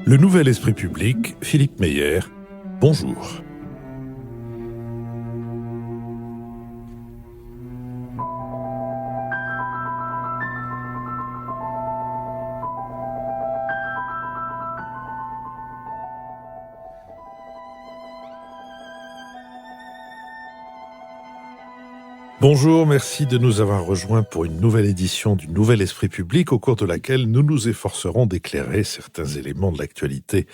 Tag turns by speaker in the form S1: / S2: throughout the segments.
S1: Le Nouvel Esprit Public, Philippe Meyer, bonjour. Bonjour, merci de nous avoir rejoints pour une nouvelle édition du Nouvel Esprit Public, au cours de laquelle nous nous efforcerons d'éclairer certains éléments de l'actualité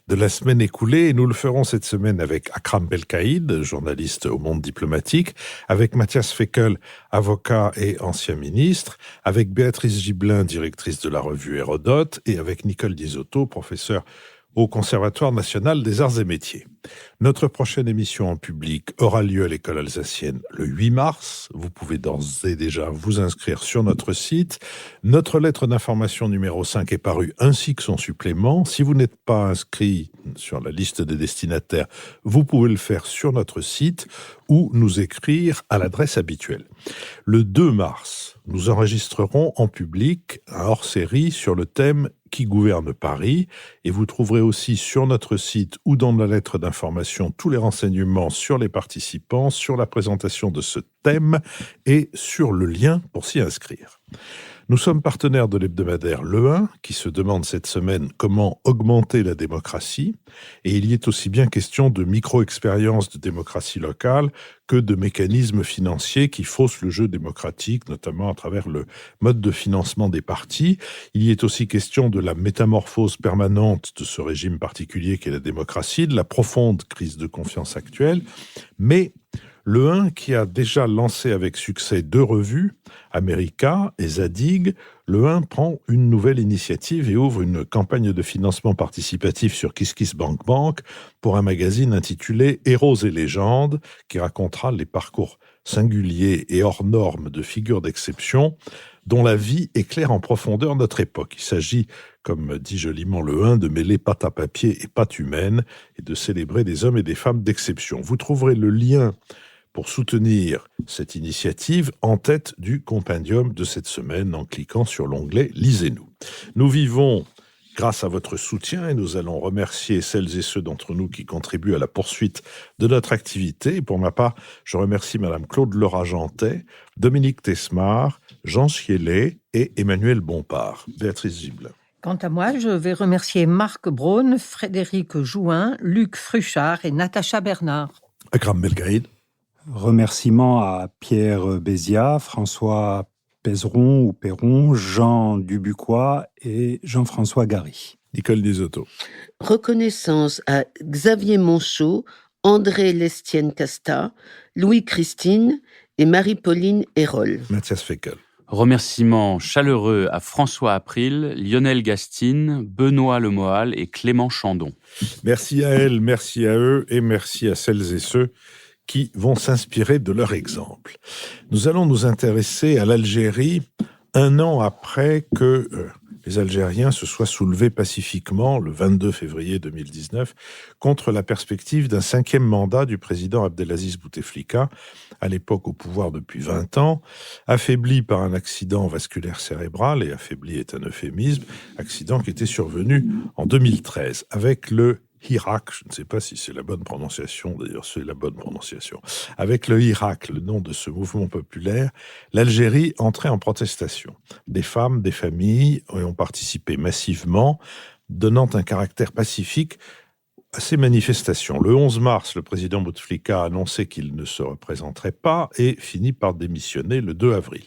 S1: de la semaine écoulée. Et nous le ferons cette semaine avec Akram Belkaïd, journaliste au Monde diplomatique, avec Mathias Fekl, avocat et ancien ministre, avec Béatrice Gibelin, directrice de la revue Hérodote, et avec Nicole Diesotto, professeur au Conservatoire national des arts et métiers. Notre prochaine émission en public aura lieu à l'école alsacienne le 8 mars. Vous pouvez d'ores et déjà vous inscrire sur notre site. Notre lettre d'information numéro 5 est parue, ainsi que son supplément. Si vous n'êtes pas inscrit sur la liste des destinataires, vous pouvez le faire sur notre site ou nous écrire à l'adresse habituelle. Le 2 mars, nous enregistrerons en public un hors-série sur le thème « Qui gouverne Paris ?» et vous trouverez aussi sur notre site ou dans la lettre d'information tous les renseignements sur les participants, sur la présentation de ce thème et sur le lien pour s'y inscrire. Nous sommes partenaires de l'hebdomadaire Le 1, qui se demande cette semaine comment augmenter la démocratie, et il y est aussi bien question de micro-expériences de démocratie locale que de mécanismes financiers qui faussent le jeu démocratique, notamment à travers le mode de financement des partis. Il y est aussi question de la métamorphose permanente de ce régime particulier qu'est la démocratie, de la profonde crise de confiance actuelle, mais Le 1, qui a déjà lancé avec succès 2 revues, America et Zadig, Le 1 prend une nouvelle initiative et ouvre une campagne de financement participatif sur KissKissBankBank pour un magazine intitulé Héros et légendes, qui racontera les parcours singuliers et hors normes de figures d'exception dont la vie éclaire en profondeur notre époque. Il s'agit, comme dit joliment Le 1, de mêler pâte à papier et pâte humaine et de célébrer des hommes et des femmes d'exception. Vous trouverez le lien pour soutenir cette initiative en tête du compendium de cette semaine en cliquant sur l'onglet « Lisez-nous ». Nous vivons grâce à votre soutien et nous allons remercier celles et ceux d'entre nous qui contribuent à la poursuite de notre activité. Et pour ma part, je remercie Madame Claude Laura-Gentet, Dominique Tesmar, Jean Chiellet et Emmanuel Bompard. Béatrice Gibelin.
S2: Quant à moi, je vais remercier Marc Braun, Frédéric Jouin, Luc Fruchard et Natacha Bernard.
S1: Akram Belkaïd.
S3: Remerciements à Pierre Béziat, François Pézeron ou Perron, Jean Dubuquois et Jean-François Gary.
S1: Nicole Diesotto.
S4: Reconnaissance à Xavier Monchot, André Lestienne-Casta, Louis-Christine et Marie-Pauline Hérol.
S1: Mathias Fekl.
S5: Remerciements chaleureux à François April, Lionel Gastine, Benoît Lemoal et Clément Chandon.
S1: Merci à elles, merci à eux et merci à celles et ceux qui vont s'inspirer de leur exemple. Nous allons nous intéresser à l'Algérie 1 an après que les Algériens se soient soulevés pacifiquement, le 22 février 2019, contre la perspective d'un 5e mandat du président Abdelaziz Bouteflika, à l'époque au pouvoir depuis 20 ans, affaibli par un accident vasculaire cérébral, et affaibli est un euphémisme, accident qui était survenu en 2013, avec le Hirak, je ne sais pas si c'est la bonne prononciation, d'ailleurs c'est la bonne prononciation, avec le Hirak, le nom de ce mouvement populaire, l'Algérie entrait en protestation. Des femmes, des familles ont participé massivement, donnant un caractère pacifique à ces manifestations. Le 11 mars, le président Bouteflika a annoncé qu'il ne se représenterait pas et finit par démissionner le 2 avril.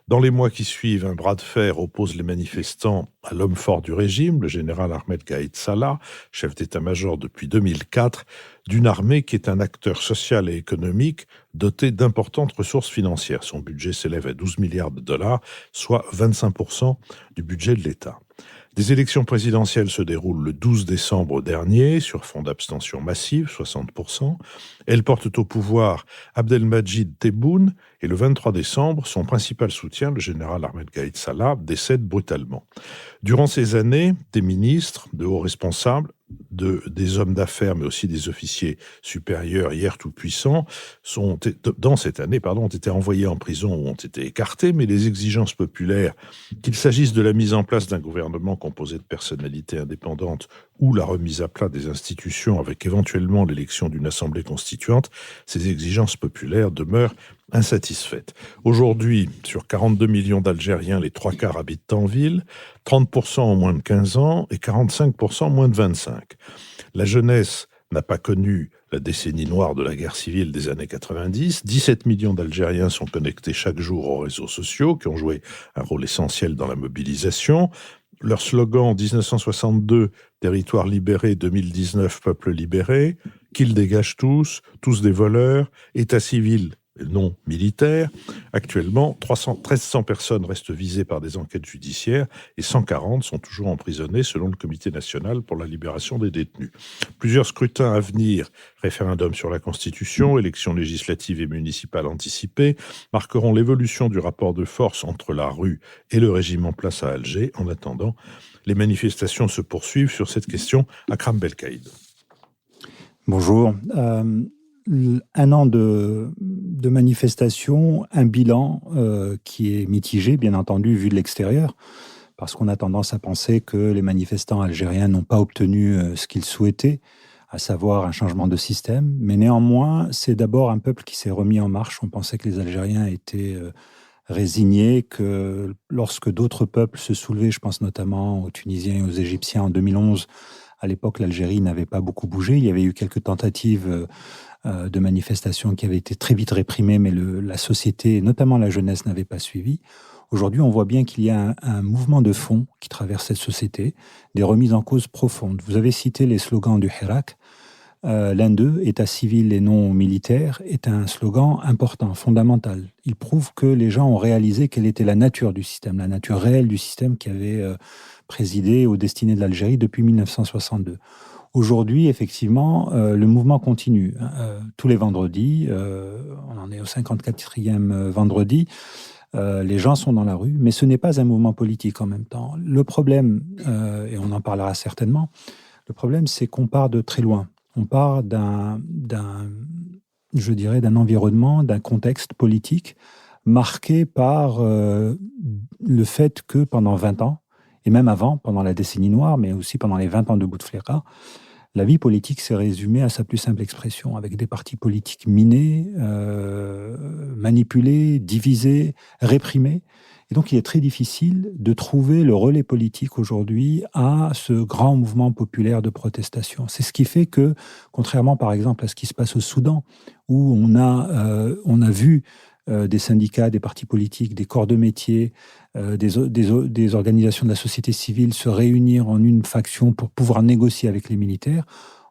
S1: Dans les mois qui suivent, un bras de fer oppose les manifestants à l'homme fort du régime, le général Ahmed Gaïd Salah, chef d'état-major depuis 2004, d'une armée qui est un acteur social et économique doté d'importantes ressources financières. Son budget s'élève à 12 milliards de dollars, soit 25% du budget de l'État. Des élections présidentielles se déroulent le 12 décembre dernier, sur fond d'abstention massive, 60%. Elles portent au pouvoir Abdelmadjid Tebboune, et le 23 décembre, son principal soutien, le général Ahmed Gaïd Salah, décède brutalement. Durant ces années, des ministres, de hauts responsables, des hommes d'affaires, mais aussi des officiers supérieurs hier tout-puissants, dans cette année, ont été envoyés en prison ou ont été écartés, mais les exigences populaires, qu'il s'agisse de la mise en place d'un gouvernement composé de personnalités indépendantes ou la remise à plat des institutions avec éventuellement l'élection d'une assemblée constituante, ces exigences populaires demeurent insatisfaites. Aujourd'hui, sur 42 millions d'Algériens, les 3/4 habitent en ville, 30% ont moins de 15 ans et 45% moins de 25. La jeunesse n'a pas connu la décennie noire de la guerre civile des années 90. 17 millions d'Algériens sont connectés chaque jour aux réseaux sociaux, qui ont joué un rôle essentiel dans la mobilisation. Leur slogan en 1962, territoire libéré, 2019, peuple libéré, qu'ils dégagent tous des voleurs, état civil non militaire. Actuellement, 1300 personnes restent visées par des enquêtes judiciaires et 140 sont toujours emprisonnées selon le Comité national pour la libération des détenus. Plusieurs scrutins à venir, référendum sur la Constitution, élections législatives et municipales anticipées, marqueront l'évolution du rapport de force entre la rue et le régime en place à Alger. En attendant, les manifestations se poursuivent sur cette question. Akram Belkaïd.
S3: Bonjour. Un an de manifestations, un bilan qui est mitigé, bien entendu, vu de l'extérieur, parce qu'on a tendance à penser que les manifestants algériens n'ont pas obtenu ce qu'ils souhaitaient, à savoir un changement de système. Mais néanmoins, c'est d'abord un peuple qui s'est remis en marche. On pensait que les Algériens étaient résignés, que lorsque d'autres peuples se soulevaient, je pense notamment aux Tunisiens et aux Égyptiens en 2011, à l'époque, l'Algérie n'avait pas beaucoup bougé. Il y avait eu quelques tentatives de manifestations qui avaient été très vite réprimées, mais la société, notamment la jeunesse, n'avait pas suivi. Aujourd'hui, on voit bien qu'il y a un mouvement de fond qui traverse cette société, des remises en cause profondes. Vous avez cité les slogans du Hirak. L'un d'eux, État civil et non militaire, est un slogan important, fondamental. Il prouve que les gens ont réalisé quelle était la nature du système, la nature réelle du système qui avait présidé aux destinées de l'Algérie depuis 1962. Aujourd'hui, effectivement, le mouvement continue. Tous les vendredis, on en est au 54e vendredi, les gens sont dans la rue, mais ce n'est pas un mouvement politique en même temps. Le problème, et on en parlera certainement, le problème, c'est qu'on part de très loin. On part d'un environnement, d'un contexte politique marqué par le fait que pendant 20 ans, et même avant, pendant la décennie noire, mais aussi pendant les 20 ans de Bouteflika, la vie politique s'est résumée à sa plus simple expression, avec des partis politiques minés, manipulés, divisés, réprimés. Et donc, il est très difficile de trouver le relais politique aujourd'hui à ce grand mouvement populaire de protestation. C'est ce qui fait que, contrairement par exemple à ce qui se passe au Soudan, où on a vu des syndicats, des partis politiques, des corps de métier, des organisations de la société civile se réunir en une faction pour pouvoir négocier avec les militaires,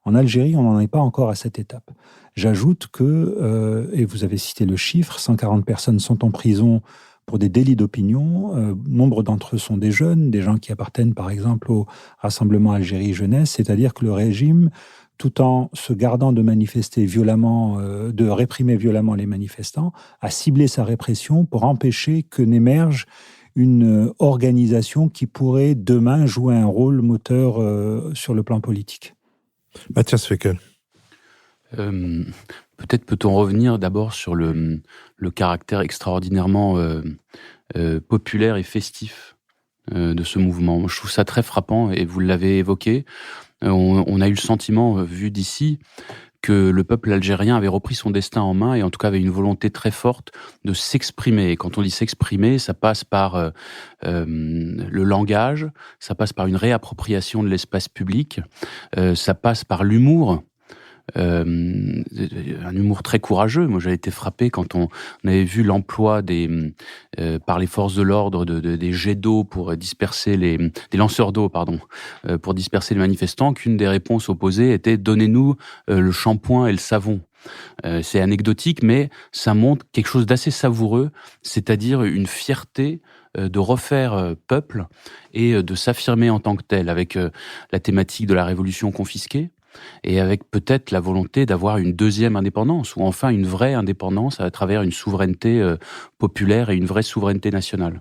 S3: en Algérie, on n'en est pas encore à cette étape. J'ajoute que, et vous avez cité le chiffre, 140 personnes sont en prison pour des délits d'opinion. Nombre d'entre eux sont des jeunes, des gens qui appartiennent par exemple au Rassemblement Algérie Jeunesse, c'est-à-dire que le régime, tout en se gardant de manifester violemment, de réprimer violemment les manifestants, a ciblé sa répression pour empêcher que n'émerge une organisation qui pourrait demain jouer un rôle moteur sur le plan politique.
S1: Mathias Fekl.
S5: Peut-être peut-on revenir d'abord sur le caractère extraordinairement populaire et festif de ce mouvement. Je trouve ça très frappant et vous l'avez évoqué. On a eu le sentiment, vu d'ici, que le peuple algérien avait repris son destin en main et en tout cas avait une volonté très forte de s'exprimer. Et quand on dit s'exprimer, ça passe par le langage, ça passe par une réappropriation de l'espace public, ça passe par l'humour. Un humour très courageux. Moi, j'avais été frappé quand on avait vu l'emploi par les forces de l'ordre des jets d'eau pour disperser des lanceurs d'eau, pour disperser les manifestants, qu'une des réponses opposées était « donnez-nous le shampoing et le savon ». C'est anecdotique, mais ça montre quelque chose d'assez savoureux, c'est-à-dire une fierté de refaire peuple et de s'affirmer en tant que tel, avec la thématique de la révolution confisquée, et avec peut-être la volonté d'avoir une deuxième indépendance, ou enfin une vraie indépendance à travers une souveraineté populaire et une vraie souveraineté nationale.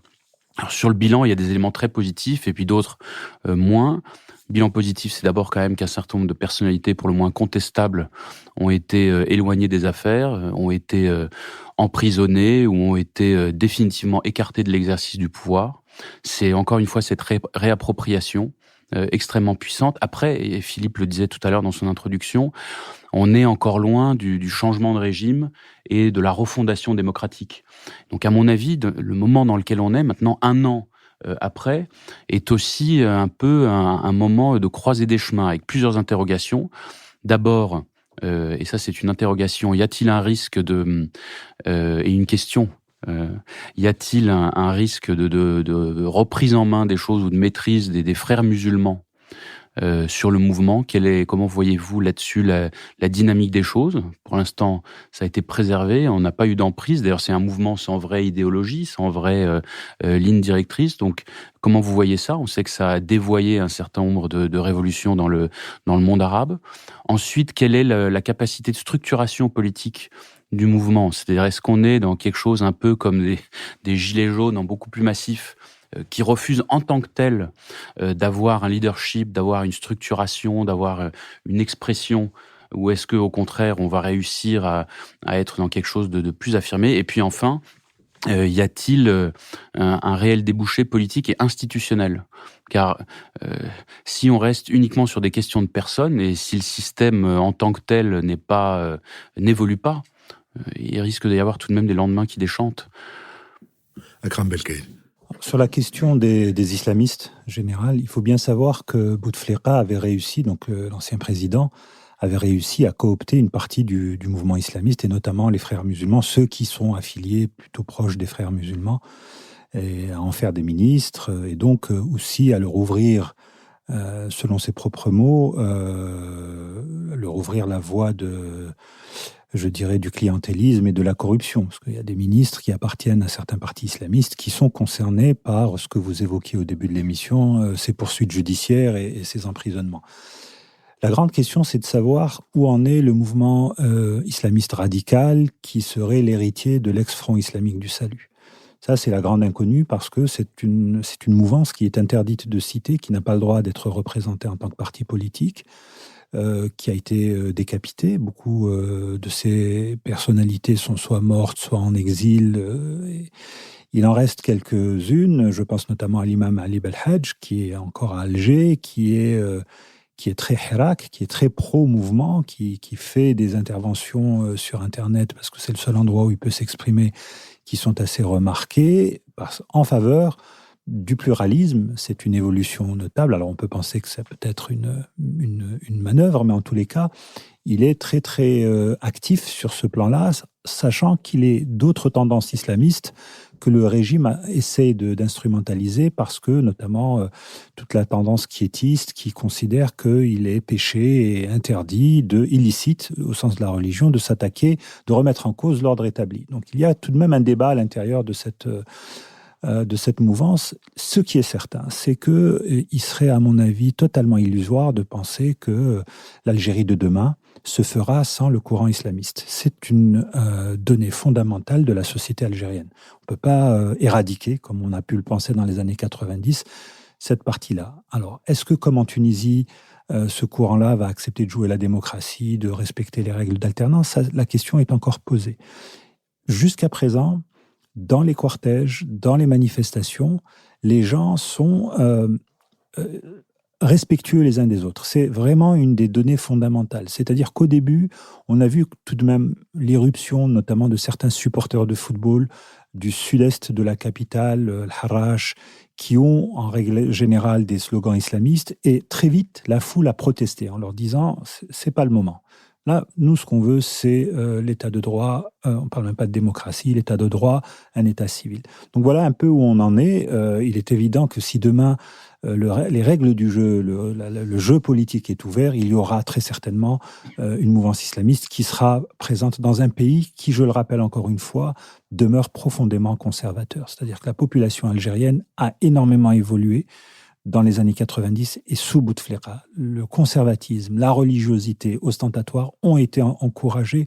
S5: Alors sur le bilan, il y a des éléments très positifs et puis d'autres moins. Bilan positif, c'est d'abord quand même qu'un certain nombre de personnalités pour le moins contestables ont été éloignées des affaires, ont été emprisonnées ou ont été définitivement écartées de l'exercice du pouvoir. C'est encore une fois cette réappropriation extrêmement puissante. Après, et Philippe le disait tout à l'heure dans son introduction, on est encore loin du changement de régime et de la refondation démocratique. Donc à mon avis, le moment dans lequel on est, maintenant 1 an après, est aussi un peu un moment de croisée des chemins, avec plusieurs interrogations. D'abord, et ça c'est une interrogation, y a-t-il un risque et une question, y a-t-il un risque de reprise en main des choses ou de maîtrise des frères musulmans sur le mouvement? Comment voyez-vous là-dessus la dynamique des choses? Pour l'instant, ça a été préservé, on n'a pas eu d'emprise. D'ailleurs, c'est un mouvement sans vraie idéologie, sans vraie ligne directrice. Donc, comment vous voyez ça? On sait que ça a dévoyé un certain nombre de révolutions dans le monde arabe. Ensuite, quelle est la capacité de structuration politique du mouvement? C'est-à-dire, est-ce qu'on est dans quelque chose un peu comme des gilets jaunes, en beaucoup plus massif, qui refusent en tant que tel d'avoir un leadership, d'avoir une structuration, d'avoir une expression, ou est-ce qu'au contraire, on va réussir à être dans quelque chose de plus affirmé? Et puis enfin, y a-t-il un réel débouché politique et institutionnel? Car si on reste uniquement sur des questions de personnes, et si le système en tant que tel n'évolue pas, il risque d'y avoir tout de même des lendemains qui déchantent.
S1: Akram Belkaïd.
S3: Sur la question des islamistes général, il faut bien savoir que Bouteflika avait réussi, donc l'ancien président, avait réussi à coopter une partie du mouvement islamiste, et notamment les frères musulmans, ceux qui sont affiliés plutôt proches des frères musulmans, et à en faire des ministres, et donc aussi à leur ouvrir, selon ses propres mots, leur ouvrir la voie du clientélisme et de la corruption, parce qu'il y a des ministres qui appartiennent à certains partis islamistes qui sont concernés par ce que vous évoquiez au début de l'émission, ces poursuites judiciaires et ces emprisonnements. La grande question, c'est de savoir où en est le mouvement islamiste radical qui serait l'héritier de l'ex-Front islamique du salut. Ça, c'est la grande inconnue, parce que c'est une mouvance qui est interdite de cité, qui n'a pas le droit d'être représentée en tant que parti politique, qui a été décapité. Beaucoup de ces personnalités sont soit mortes, soit en exil. Il en reste quelques-unes. Je pense notamment à l'imam Ali Belhadj, qui est encore à Alger, qui est très hirak, qui est très pro-mouvement, qui fait des interventions sur Internet, parce que c'est le seul endroit où il peut s'exprimer, qui sont assez remarquées, en faveur du pluralisme. C'est une évolution notable. Alors on peut penser que c'est peut-être une manœuvre, mais en tous les cas, il est très très actif sur ce plan-là, sachant qu'il est d'autres tendances islamistes que le régime essaie d'instrumentaliser, parce que notamment toute la tendance quiétiste qui considère qu'il est péché et interdit, illicite au sens de la religion, de s'attaquer, de remettre en cause l'ordre établi. Donc il y a tout de même un débat à l'intérieur de cette mouvance. Ce qui est certain, c'est qu'il serait, à mon avis, totalement illusoire de penser que l'Algérie de demain se fera sans le courant islamiste. C'est une donnée fondamentale de la société algérienne. On ne peut pas éradiquer, comme on a pu le penser dans les années 90, cette partie-là. Alors, est-ce que, comme en Tunisie, ce courant-là va accepter de jouer la démocratie, de respecter les règles d'alternance? La question est encore posée. Jusqu'à présent, dans les cortèges, dans les manifestations, les gens sont respectueux les uns des autres. C'est vraiment une des données fondamentales. C'est-à-dire qu'au début, on a vu tout de même l'irruption, notamment de certains supporters de football du sud-est de la capitale, le Harrach, qui ont en règle générale des slogans islamistes, et très vite, la foule a protesté en leur disant « c'est pas le moment ». Là, nous, ce qu'on veut, c'est l'état de droit. On ne parle même pas de démocratie, l'état de droit, un état civil. Donc voilà un peu où on en est. Il est évident que si demain, les règles du jeu, le jeu politique est ouvert, il y aura très certainement une mouvance islamiste qui sera présente dans un pays qui, je le rappelle encore une fois, demeure profondément conservateur. C'est-à-dire que la population algérienne a énormément évolué dans les années 90 et sous Bouteflika. Le conservatisme, la religiosité ostentatoire ont été encouragés,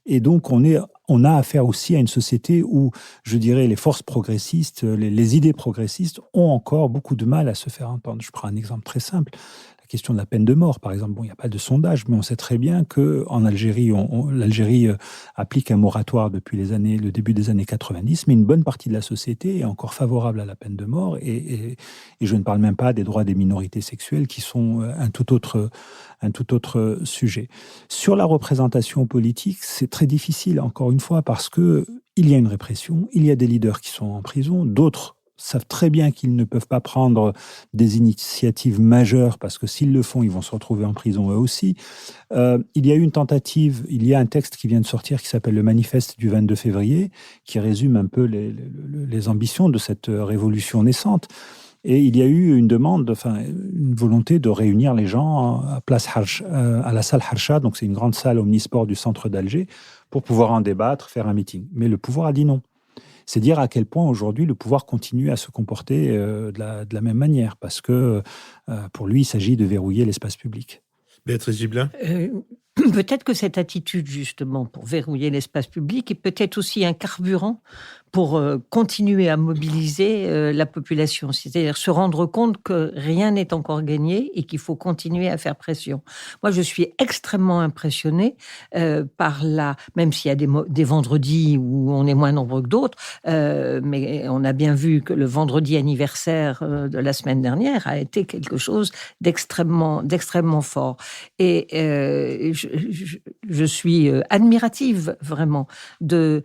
S3: et donc on a affaire aussi à une société où, je dirais, les forces progressistes, les idées progressistes ont encore beaucoup de mal à se faire entendre. Je prends un exemple très simple. La la question de la peine de mort, par exemple. Bon, il n'y a pas de sondage, mais on sait très bien qu'en Algérie, l'Algérie applique un moratoire depuis le début des années 90, mais une bonne partie de la société est encore favorable à la peine de mort, et je ne parle même pas des droits des minorités sexuelles qui sont un tout autre sujet. Sur la représentation politique, c'est très difficile, encore une fois, parce que il y a une répression, il y a des leaders qui sont en prison, d'autres savent très bien qu'ils ne peuvent pas prendre des initiatives majeures parce que s'ils le font, ils vont se retrouver en prison eux aussi. Il y a eu une tentative, il y a un texte qui vient de sortir qui s'appelle le manifeste du 22 février, qui résume un peu les ambitions de cette révolution naissante. Et il y a eu une demande, une volonté de réunir les gens à la salle Harsha, donc c'est une grande salle omnisport du centre d'Alger, pour pouvoir en débattre, faire un meeting. Mais le pouvoir a dit non. C'est dire à quel point aujourd'hui le pouvoir continue à se comporter de la même manière, parce que pour lui, il s'agit de verrouiller l'espace public.
S1: Béatrice Gibelin ?
S2: Peut-être que cette attitude, justement, pour verrouiller l'espace public est peut-être aussi un carburant pour continuer à mobiliser la population. C'est-à-dire se rendre compte que rien n'est encore gagné et qu'il faut continuer à faire pression. Moi, je suis extrêmement impressionnée par même s'il y a des vendredis où on est moins nombreux que d'autres, mais on a bien vu que le vendredi anniversaire de la semaine dernière a été quelque chose d'extrêmement fort. Et je suis admirative vraiment de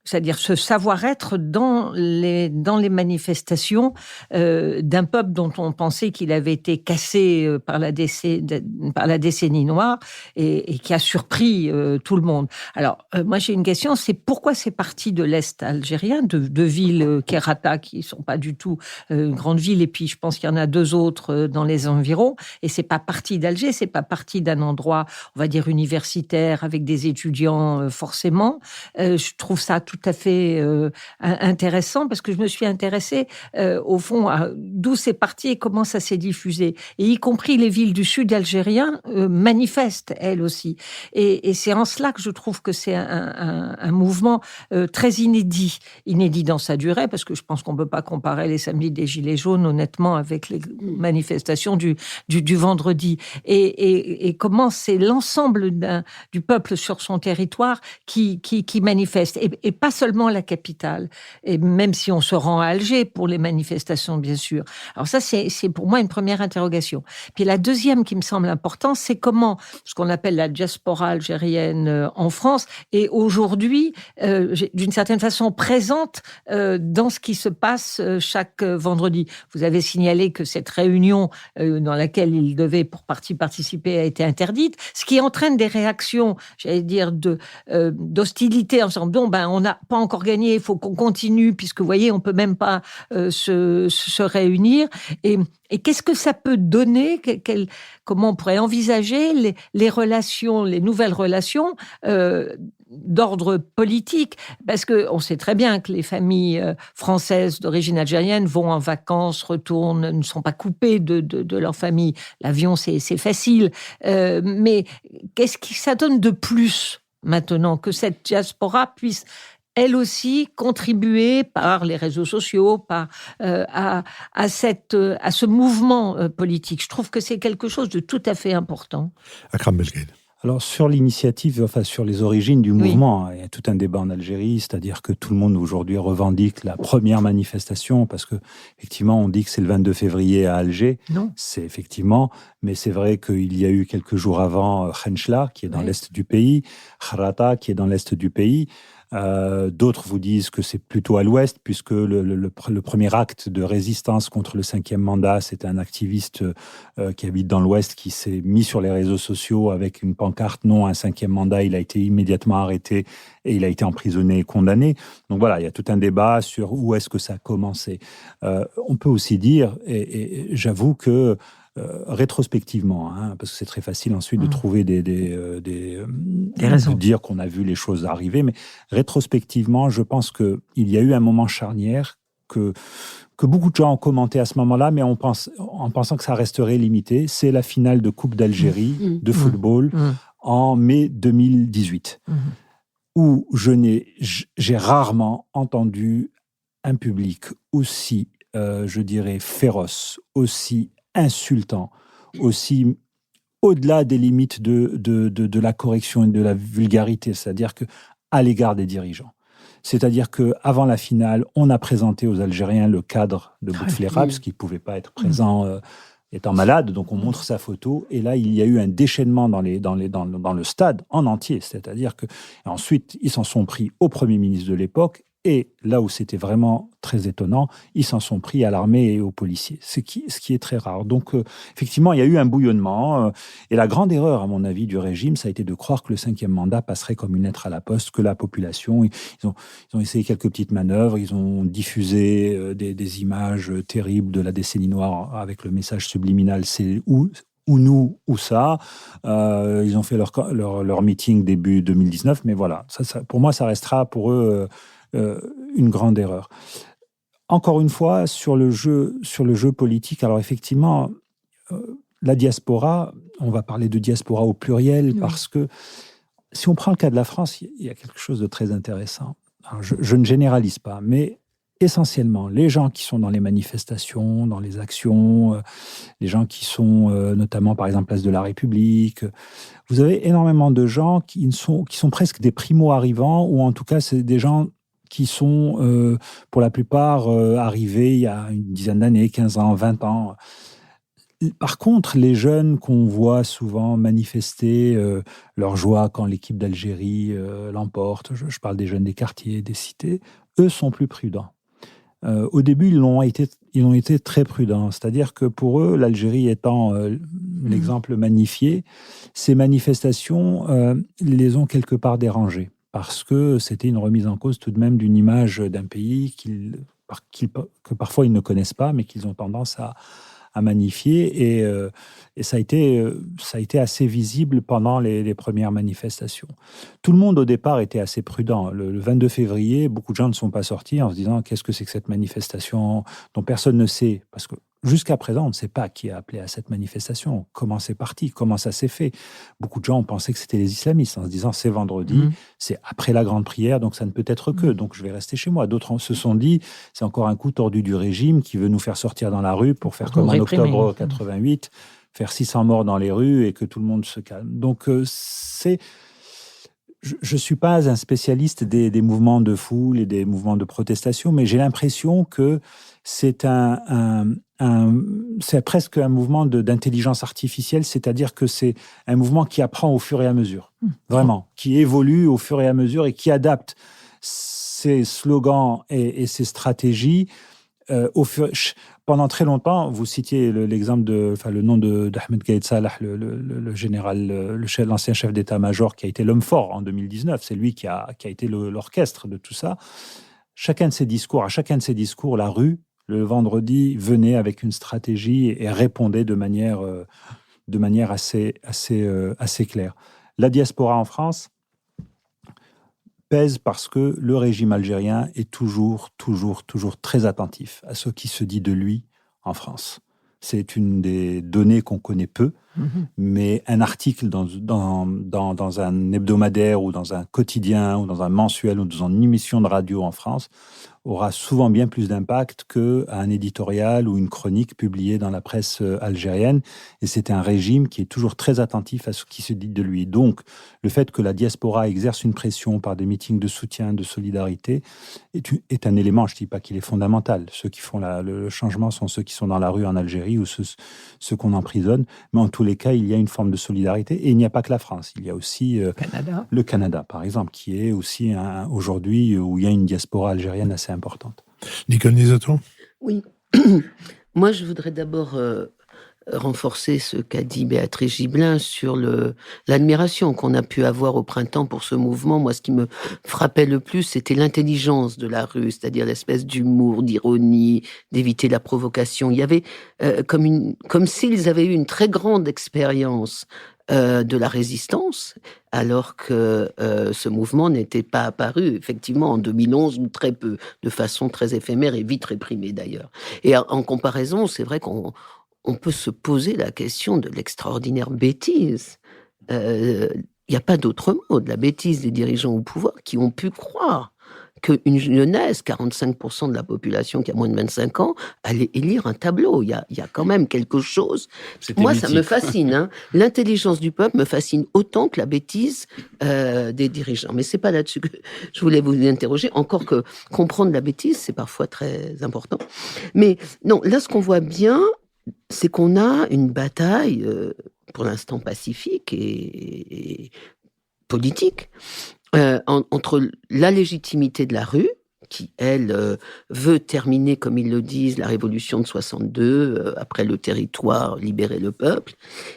S2: c'est-à-dire ce savoir-être dans les manifestations d'un peuple dont on pensait qu'il avait été cassé par la décennie noire et qui a surpris tout le monde. Alors, moi j'ai une question, c'est pourquoi c'est parti de l'Est algérien, de villes Kerata qui ne sont pas du tout une grande ville, et puis je pense qu'il y en a 2 autres dans les environs, et c'est pas parti d'Alger, c'est pas parti d'un endroit, on va dire, universitaire avec des étudiants forcément. Je trouve ça tout à fait intéressant, parce que je me suis intéressée au fond à d'où c'est parti et comment ça s'est diffusé. Et y compris les villes du sud algérien manifestent, elles aussi. Et c'est en cela que je trouve que c'est un mouvement très inédit dans sa durée, parce que je pense qu'on ne peut pas comparer les samedis des Gilets jaunes, honnêtement, avec les manifestations du vendredi. Et comment c'est l'ensemble du peuple sur son territoire qui manifeste. Et pas seulement la capitale. Et même si on se rend à Alger pour les manifestations, bien sûr. Alors ça, c'est pour moi une première interrogation. Puis la deuxième qui me semble importante, c'est comment ce qu'on appelle la diaspora algérienne en France est aujourd'hui, d'une certaine façon, présente dans ce qui se passe chaque vendredi. Vous avez signalé que cette réunion dans laquelle il devait pour partie participer a été interdite, ce qui entraîne des réactions, j'allais dire, d'hostilité, en disant, bon, on n'a pas encore gagné, il faut qu'on continue, puisque, vous voyez, on ne peut même pas se réunir. Et qu'est-ce que ça peut donner ? Comment on pourrait envisager les relations, les nouvelles relations d'ordre politique, parce qu'on sait très bien que les familles françaises d'origine algérienne vont en vacances, retournent, ne sont pas coupées de leur famille. L'avion, c'est facile. Mais qu'est-ce que ça donne de plus maintenant que cette diaspora puisse elle aussi contribuer par les réseaux sociaux, à ce mouvement politique? Je trouve que c'est quelque chose de tout à fait important.
S1: Akram Belgaïd.
S3: Alors, sur l'initiative, sur les origines du mouvement, il y a tout un débat en Algérie, c'est-à-dire que tout le monde aujourd'hui revendique la première manifestation, parce que, effectivement, on dit que c'est le 22 février à Alger.
S2: Non.
S3: C'est effectivement, mais c'est vrai qu'il y a eu quelques jours avant Khenchla, qui est dans l'est du pays, Kharata, qui est dans l'est du pays. D'autres vous disent que c'est plutôt à l'ouest, puisque le premier acte de résistance contre le 5e mandat, c'est un activiste qui habite dans l'ouest qui s'est mis sur les réseaux sociaux avec une pancarte « Non, un 5e mandat ». Il a été immédiatement arrêté et il a été emprisonné et condamné. Donc voilà, il y a tout un débat sur où est-ce que ça a commencé. On peut aussi dire, et j'avoue que rétrospectivement, parce que c'est très facile ensuite de trouver des raisons, de dire qu'on a vu les choses arriver, mais rétrospectivement, je pense qu'il y a eu un moment charnière que beaucoup de gens ont commenté à ce moment-là, mais en pensant que ça resterait limité. C'est la finale de Coupe d'Algérie de football en mai 2018, où j'ai rarement entendu un public aussi, je dirais, féroce, aussi insultant, aussi au-delà des limites de la correction et de la vulgarité, c'est-à-dire que à l'égard des dirigeants. C'est-à-dire qu'avant la finale, on a présenté aux Algériens le cadre de Bouteflika, parce qu'il ne pouvait pas être présent étant malade, donc on montre sa photo, et là, il y a eu un déchaînement dans le stade en entier, c'est-à-dire que ensuite, ils s'en sont pris au Premier ministre de l'époque, et là où c'était vraiment très étonnant, ils s'en sont pris à l'armée et aux policiers, ce qui est très rare. Donc, effectivement, il y a eu un bouillonnement. Et la grande erreur, à mon avis, du régime, ça a été de croire que le 5e mandat passerait comme une lettre à la poste, que la population... Ils ont essayé quelques petites manœuvres, ils ont diffusé des images terribles de la décennie noire avec le message subliminal « c'est ou nous, ou ça ». Ils ont fait leur meeting début 2019, mais voilà, ça, pour moi, ça restera pour eux... une grande erreur. Encore une fois, sur le jeu politique, alors effectivement, la diaspora, on va parler de diaspora au pluriel, parce que si on prend le cas de la France, il y a quelque chose de très intéressant. Alors, je ne généralise pas, mais essentiellement, les gens qui sont dans les manifestations, dans les actions, les gens qui sont notamment, par exemple, place de la République, vous avez énormément de gens qui sont presque des primo-arrivants, ou en tout cas, c'est des gens qui sont, pour la plupart, arrivés il y a une dizaine d'années, 15 ans, 20 ans. Par contre, les jeunes qu'on voit souvent manifester leur joie quand l'équipe d'Algérie l'emporte, je parle des jeunes des quartiers, des cités, eux sont plus prudents. Au début, ils ont été très prudents. C'est-à-dire que pour eux, l'Algérie étant l'exemple magnifié, ces manifestations les ont quelque part dérangés, parce que c'était une remise en cause tout de même d'une image d'un pays que parfois ils ne connaissent pas, mais qu'ils ont tendance à magnifier. Et ça a été assez visible pendant les premières manifestations. Tout le monde, au départ, était assez prudent. Le 22 février, beaucoup de gens ne sont pas sortis en se disant « qu'est-ce que c'est que cette manifestation dont personne ne sait ?» Parce que jusqu'à présent, on ne sait pas qui a appelé à cette manifestation, comment c'est parti, comment ça s'est fait. Beaucoup de gens ont pensé que c'était les islamistes, en se disant c'est vendredi, c'est après la grande prière, donc ça ne peut être que, donc je vais rester chez moi. D'autres se sont dit c'est encore un coup tordu du régime qui veut nous faire sortir dans la rue pour faire comme en octobre 88, faire 600 morts dans les rues et que tout le monde se calme. Donc je ne suis pas un spécialiste des mouvements de foule et des mouvements de protestation, mais j'ai l'impression que c'est c'est presque un mouvement d'intelligence artificielle, c'est-à-dire que c'est un mouvement qui apprend au fur et à mesure, vraiment, qui évolue au fur et à mesure et qui adapte ses slogans et ses stratégies pendant très longtemps. Vous citiez l'exemple le nom d'Ahmed Gaïd Salah, le général, l'ancien chef d'état-major qui a été l'homme fort en 2019. C'est lui qui a été l'orchestre de tout ça. À chacun de ses discours, la rue, le vendredi, venait avec une stratégie et répondait de manière assez claire. La diaspora en France pèse parce que le régime algérien est toujours très attentif à ce qui se dit de lui en France. C'est une des données qu'on connaît peu, mais un article dans un hebdomadaire ou dans un quotidien ou dans un mensuel ou dans une émission de radio en France aura souvent bien plus d'impact qu'un éditorial ou une chronique publiée dans la presse algérienne. Et c'est un régime qui est toujours très attentif à ce qui se dit de lui. Donc, le fait que la diaspora exerce une pression par des meetings de soutien, de solidarité, est un élément, je ne dis pas qu'il est fondamental. Ceux qui font le changement sont ceux qui sont dans la rue en Algérie ou ceux qu'on emprisonne. Mais en tous les cas, il y a une forme de solidarité. Et il n'y a pas que la France. Il y a aussi le Canada, par exemple, qui est aussi aujourd'hui où il y a une diaspora algérienne assez importante.
S1: Nicole Nizato ?
S4: Oui. Moi, je voudrais d'abord renforcer ce qu'a dit Béatrice Gibelin sur l'admiration qu'on a pu avoir au printemps pour ce mouvement. Moi, ce qui me frappait le plus, c'était l'intelligence de la rue, c'est-à-dire l'espèce d'humour, d'ironie, d'éviter la provocation. Il y avait comme s'ils avaient eu une très grande expérience de la résistance, alors que ce mouvement n'était pas apparu, effectivement, en 2011, ou très peu, de façon très éphémère et vite réprimée d'ailleurs. Et en comparaison, c'est vrai qu'on peut se poser la question de l'extraordinaire bêtise. Il n'y a pas d'autre mot, de la bêtise des dirigeants au pouvoir qui ont pu croire qu'une jeunesse, 45% de la population qui a moins de 25 ans, allait élire un tableau. Il y a quand même quelque chose. Moi, ça me fascine. Hein. L'intelligence du peuple me fascine autant que la bêtise des dirigeants. Mais c'est pas là-dessus que je voulais vous interroger. Encore que comprendre la bêtise, c'est parfois très important. Mais non, là, ce qu'on voit bien, c'est qu'on a une bataille, pour l'instant pacifique et politique, entre la légitimité de la rue, qui, elle, veut terminer, comme ils le disent, la révolution de 62, après le territoire, libérer le peuple,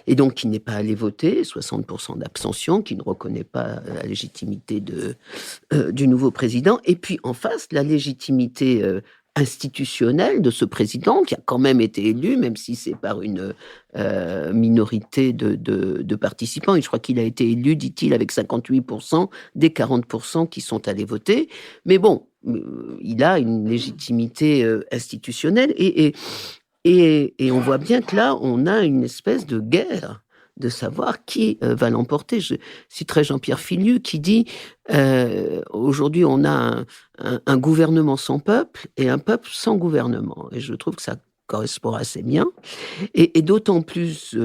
S4: et donc qui n'est pas allé voter, 60% d'abstention, qui ne reconnaît pas la légitimité du nouveau président, et puis en face, la légitimité institutionnelle de ce président, qui a quand même été élu, même si c'est par une minorité de participants. Et je crois qu'il a été élu, dit-il, avec 58% des 40% qui sont allés voter. Mais bon, il a une légitimité institutionnelle. Et on voit bien que là, on a une espèce de guerre de savoir qui va l'emporter. Je citerai Jean-Pierre Filiu qui dit aujourd'hui on a un gouvernement sans peuple et un peuple sans gouvernement. Et je trouve que ça correspond assez bien. Et d'autant plus,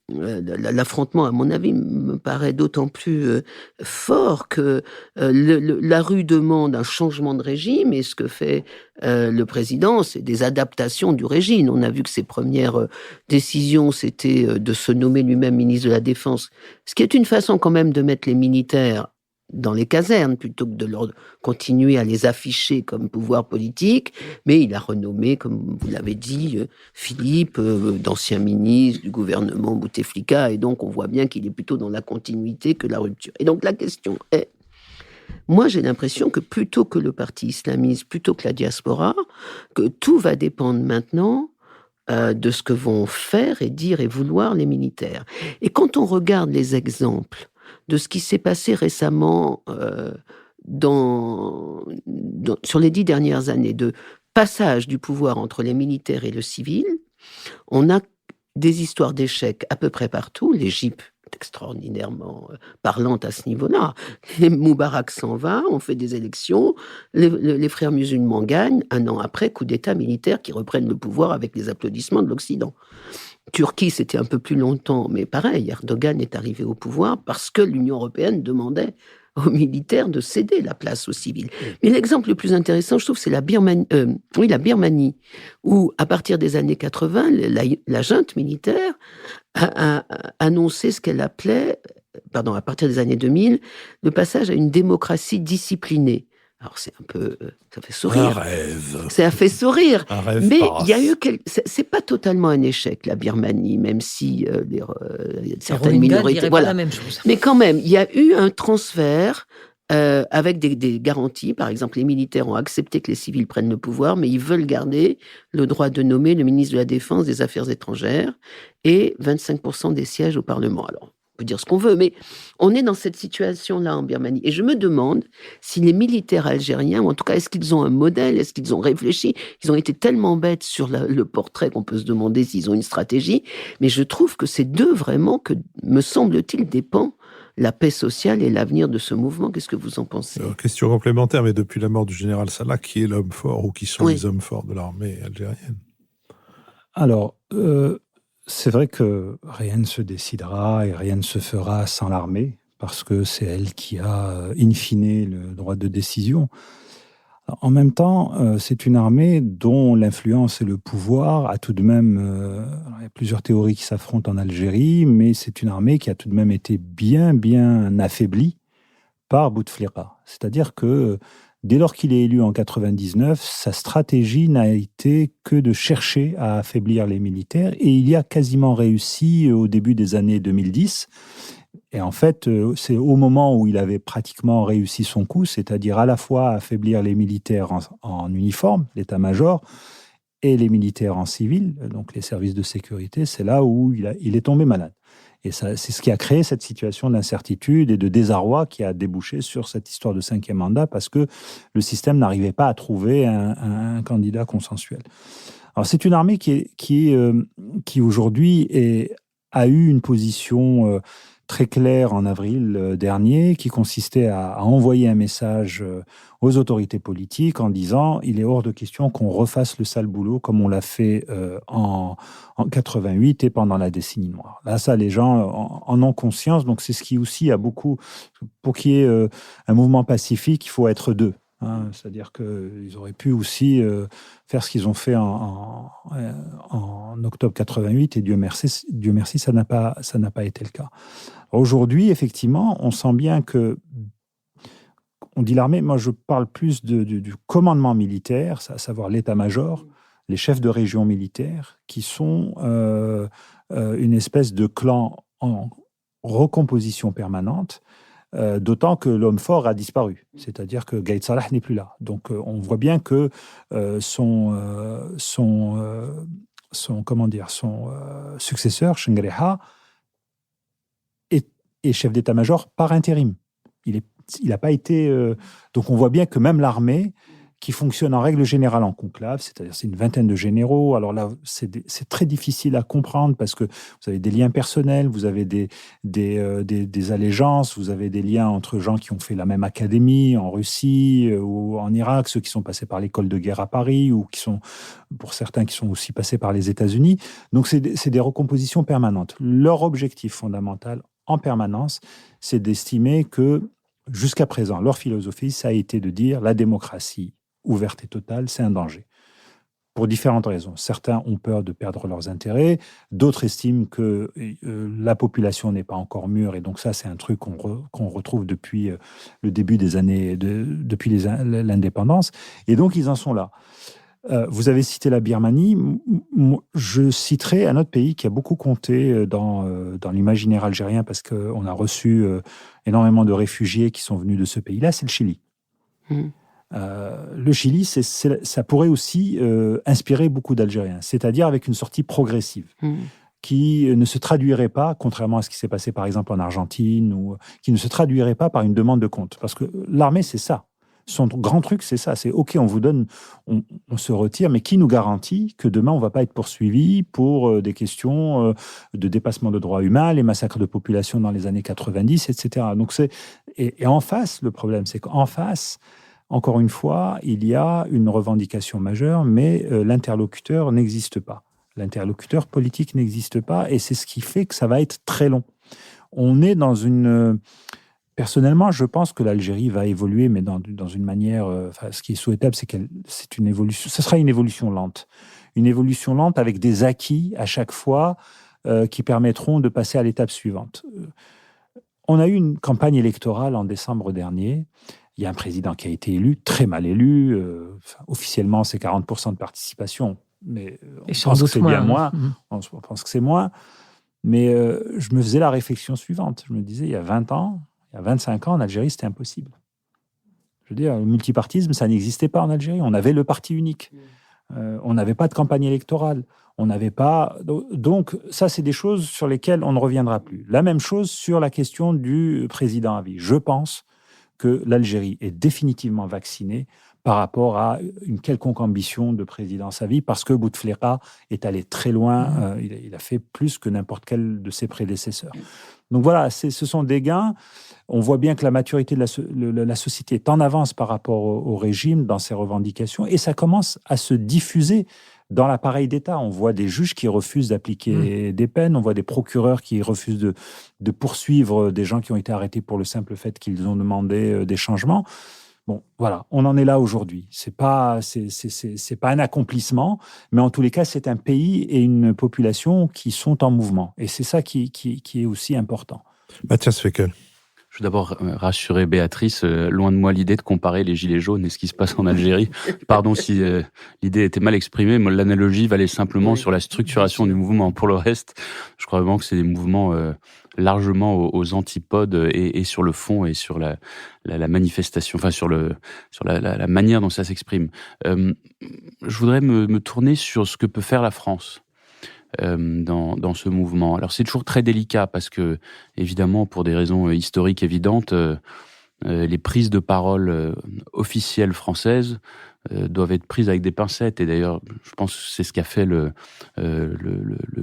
S4: l'affrontement, à mon avis, me paraît d'autant plus fort que la rue demande un changement de régime, et ce que fait le président, c'est des adaptations du régime. On a vu que ses premières décisions, c'était de se nommer lui-même ministre de la Défense, ce qui est une façon quand même de mettre les militaires dans les casernes, plutôt que de leur continuer à les afficher comme pouvoir politique. Mais il a renommé, comme vous l'avez dit, Philippe, d'ancien ministre du gouvernement Bouteflika, et donc on voit bien qu'il est plutôt dans la continuité que la rupture. Et donc la question est, moi j'ai l'impression que plutôt que le parti islamiste, plutôt que la diaspora, que tout va dépendre maintenant de ce que vont faire et dire et vouloir les militaires. Et quand on regarde les exemples de ce qui s'est passé récemment sur les 10 dernières années, de passage du pouvoir entre les militaires et le civil, on a des histoires d'échecs à peu près partout. L'Égypte est extraordinairement parlante à ce niveau-là. Moubarak s'en va, on fait des élections, les frères musulmans gagnent, un an après, coup d'État militaire qui reprennent le pouvoir avec les applaudissements de l'Occident. Turquie, c'était un peu plus longtemps, mais pareil, Erdogan est arrivé au pouvoir parce que l'Union européenne demandait aux militaires de céder la place aux civils. Mais l'exemple le plus intéressant, je trouve, c'est la Birmanie, où, à partir des années 80, la junte militaire a annoncé ce qu'elle appelait, à partir des années 2000, le passage à une démocratie disciplinée. Alors c'est un peu, ça fait sourire.
S1: Un rêve.
S4: Ça fait sourire.
S1: Un rêve
S4: mais
S1: passe.
S4: il y a eu c'est pas totalement un échec, la Birmanie, même si certaines minorités,
S2: voilà. Pas la même chose.
S4: Mais quand même, il y a eu un transfert avec des garanties. Par exemple, les militaires ont accepté que les civils prennent le pouvoir, mais ils veulent garder le droit de nommer le ministre de la Défense, des Affaires étrangères, et 25% des sièges au Parlement. Alors, on peut dire ce qu'on veut, mais on est dans cette situation-là en Birmanie. Et je me demande si les militaires algériens, ou en tout cas, est-ce qu'ils ont un modèle, est-ce qu'ils ont réfléchi? Ils ont été tellement bêtes sur le portrait qu'on peut se demander s'ils ont une stratégie. Mais je trouve que c'est d'eux vraiment que, me semble-t-il, dépend la paix sociale et l'avenir de ce mouvement. Qu'est-ce que vous en pensez?
S1: Question complémentaire, mais depuis la mort du général Salah, qui est l'homme fort ou qui sont
S4: Oui.
S1: les hommes forts de l'armée algérienne?
S3: Alors, c'est vrai que rien ne se décidera et rien ne se fera sans l'armée, parce que c'est elle qui a, in fine, le droit de décision. En même temps, c'est une armée dont l'influence et le pouvoir a tout de même... il y a plusieurs théories qui s'affrontent en Algérie, mais c'est une armée qui a tout de même été bien affaiblie par Bouteflika. C'est-à-dire que dès lors qu'il est élu en 99, sa stratégie n'a été que de chercher à affaiblir les militaires, et il y a quasiment réussi au début des années 2010. Et en fait, c'est au moment où il avait pratiquement réussi son coup, c'est-à-dire à la fois affaiblir les militaires en uniforme, l'état-major, et les militaires en civil, donc les services de sécurité, c'est là où il est tombé malade. Et ça, c'est ce qui a créé cette situation d'incertitude et de désarroi qui a débouché sur cette histoire de 5e mandat, parce que le système n'arrivait pas à trouver un candidat consensuel. Alors c'est une armée qui aujourd'hui a eu une position très clair en avril dernier, qui consistait à envoyer un message aux autorités politiques en disant il est hors de question qu'on refasse le sale boulot comme on l'a fait en 88 et pendant la décennie noire. Là, ça, les gens en ont conscience. Donc, c'est ce qui aussi a beaucoup... Pour qu'il y ait un mouvement pacifique, il faut être deux. Hein, c'est-à-dire qu'ils auraient pu aussi faire ce qu'ils ont fait en octobre 88 et Dieu merci, ça n'a pas été le cas. Aujourd'hui, effectivement, on sent bien que, on dit l'armée, moi je parle plus du commandement militaire, à savoir l'état-major, les chefs de région militaires, qui sont une espèce de clan en recomposition permanente, d'autant que l'homme fort a disparu. C'est-à-dire que Gaïd Salah n'est plus là. Donc on voit bien que son successeur, Shengreha, est chef d'état-major par intérim. Il n'a pas été... Donc on voit bien que même l'armée, qui fonctionne en règle générale en conclave, c'est-à-dire c'est une vingtaine de généraux. Alors là, c'est très difficile à comprendre parce que vous avez des liens personnels, vous avez des allégeances, vous avez des liens entre gens qui ont fait la même académie en Russie ou en Irak, ceux qui sont passés par l'école de guerre à Paris ou qui sont, pour certains, qui sont aussi passés par les États-Unis. Donc c'est des recompositions permanentes. Leur objectif fondamental en permanence, c'est d'estimer que jusqu'à présent, leur philosophie, ça a été de dire la démocratie ouverte et totale, c'est un danger. Pour différentes raisons. Certains ont peur de perdre leurs intérêts, d'autres estiment que la population n'est pas encore mûre, et donc ça, c'est un truc qu'on retrouve depuis le début des années, depuis l'indépendance, et donc ils en sont là. Vous avez cité la Birmanie, je citerai un autre pays qui a beaucoup compté dans l'imaginaire algérien, parce qu'on a reçu énormément de réfugiés qui sont venus de ce pays-là, c'est le Chili. Le Chili, ça pourrait aussi inspirer beaucoup d'Algériens, c'est-à-dire avec une sortie progressive qui ne se traduirait pas, contrairement à ce qui s'est passé par exemple en Argentine, ou qui ne se traduirait pas par une demande de compte. Parce que l'armée, c'est ça. Son grand truc, c'est ça. C'est OK, on vous donne, on se retire, mais qui nous garantit que demain, on ne va pas être poursuivi pour des questions de dépassement de droits humains, les massacres de population dans les années 90, etc. Donc et en face, le problème, c'est qu'en face, encore une fois, il y a une revendication majeure, mais l'interlocuteur n'existe pas. L'interlocuteur politique n'existe pas, et c'est ce qui fait que ça va être très long. On est dans une... Personnellement, je pense que l'Algérie va évoluer, mais dans une manière... ce qui est souhaitable, c'est une évolution... Ce sera une évolution lente. Une évolution lente avec des acquis à chaque fois qui permettront de passer à l'étape suivante. On a eu une campagne électorale en décembre dernier. Il y a un président qui a été élu, très mal élu. Officiellement, c'est 40% de participation, mais on pense que c'est bien moins. On pense que c'est moins. Mais je me faisais la réflexion suivante. Je me disais, il y a 20 ans, il y a 25 ans, en Algérie, c'était impossible. Je veux dire, le multipartisme, ça n'existait pas en Algérie. On avait le parti unique. On n'avait pas de campagne électorale. On n'avait pas... Donc, ça, c'est des choses sur lesquelles on ne reviendra plus. La même chose sur la question du président à vie. Je pense que l'Algérie est définitivement vaccinée par rapport à une quelconque ambition de présidence à vie, parce que Bouteflika est allé très loin, il a fait plus que n'importe quel de ses prédécesseurs. Donc voilà, ce sont des gains. On voit bien que la maturité de la société est en avance par rapport au régime dans ses revendications, et ça commence à se diffuser dans l'appareil d'État. On voit des juges qui refusent d'appliquer des peines, on voit des procureurs qui refusent de poursuivre des gens qui ont été arrêtés pour le simple fait qu'ils ont demandé des changements. Bon, voilà, on en est là aujourd'hui. C'est pas un accomplissement, mais en tous les cas, c'est un pays et une population qui sont en mouvement. Et c'est ça qui est aussi important.
S1: Mathias Fekl.
S5: Je veux d'abord rassurer Béatrice, loin de moi l'idée de comparer les Gilets jaunes et ce qui se passe en Algérie. Pardon si l'idée était mal exprimée, mais l'analogie valait simplement sur la structuration du mouvement. Pour le reste, je crois vraiment que c'est des mouvements largement aux antipodes et sur le fond et sur la manifestation, enfin sur la manière dont ça s'exprime. Je voudrais me tourner sur ce que peut faire la France dans ce mouvement. Alors c'est toujours très délicat parce que, évidemment, pour des raisons historiques évidentes, les prises de parole officielles françaises doivent être prises avec des pincettes. Et d'ailleurs, je pense que c'est ce qu'a fait le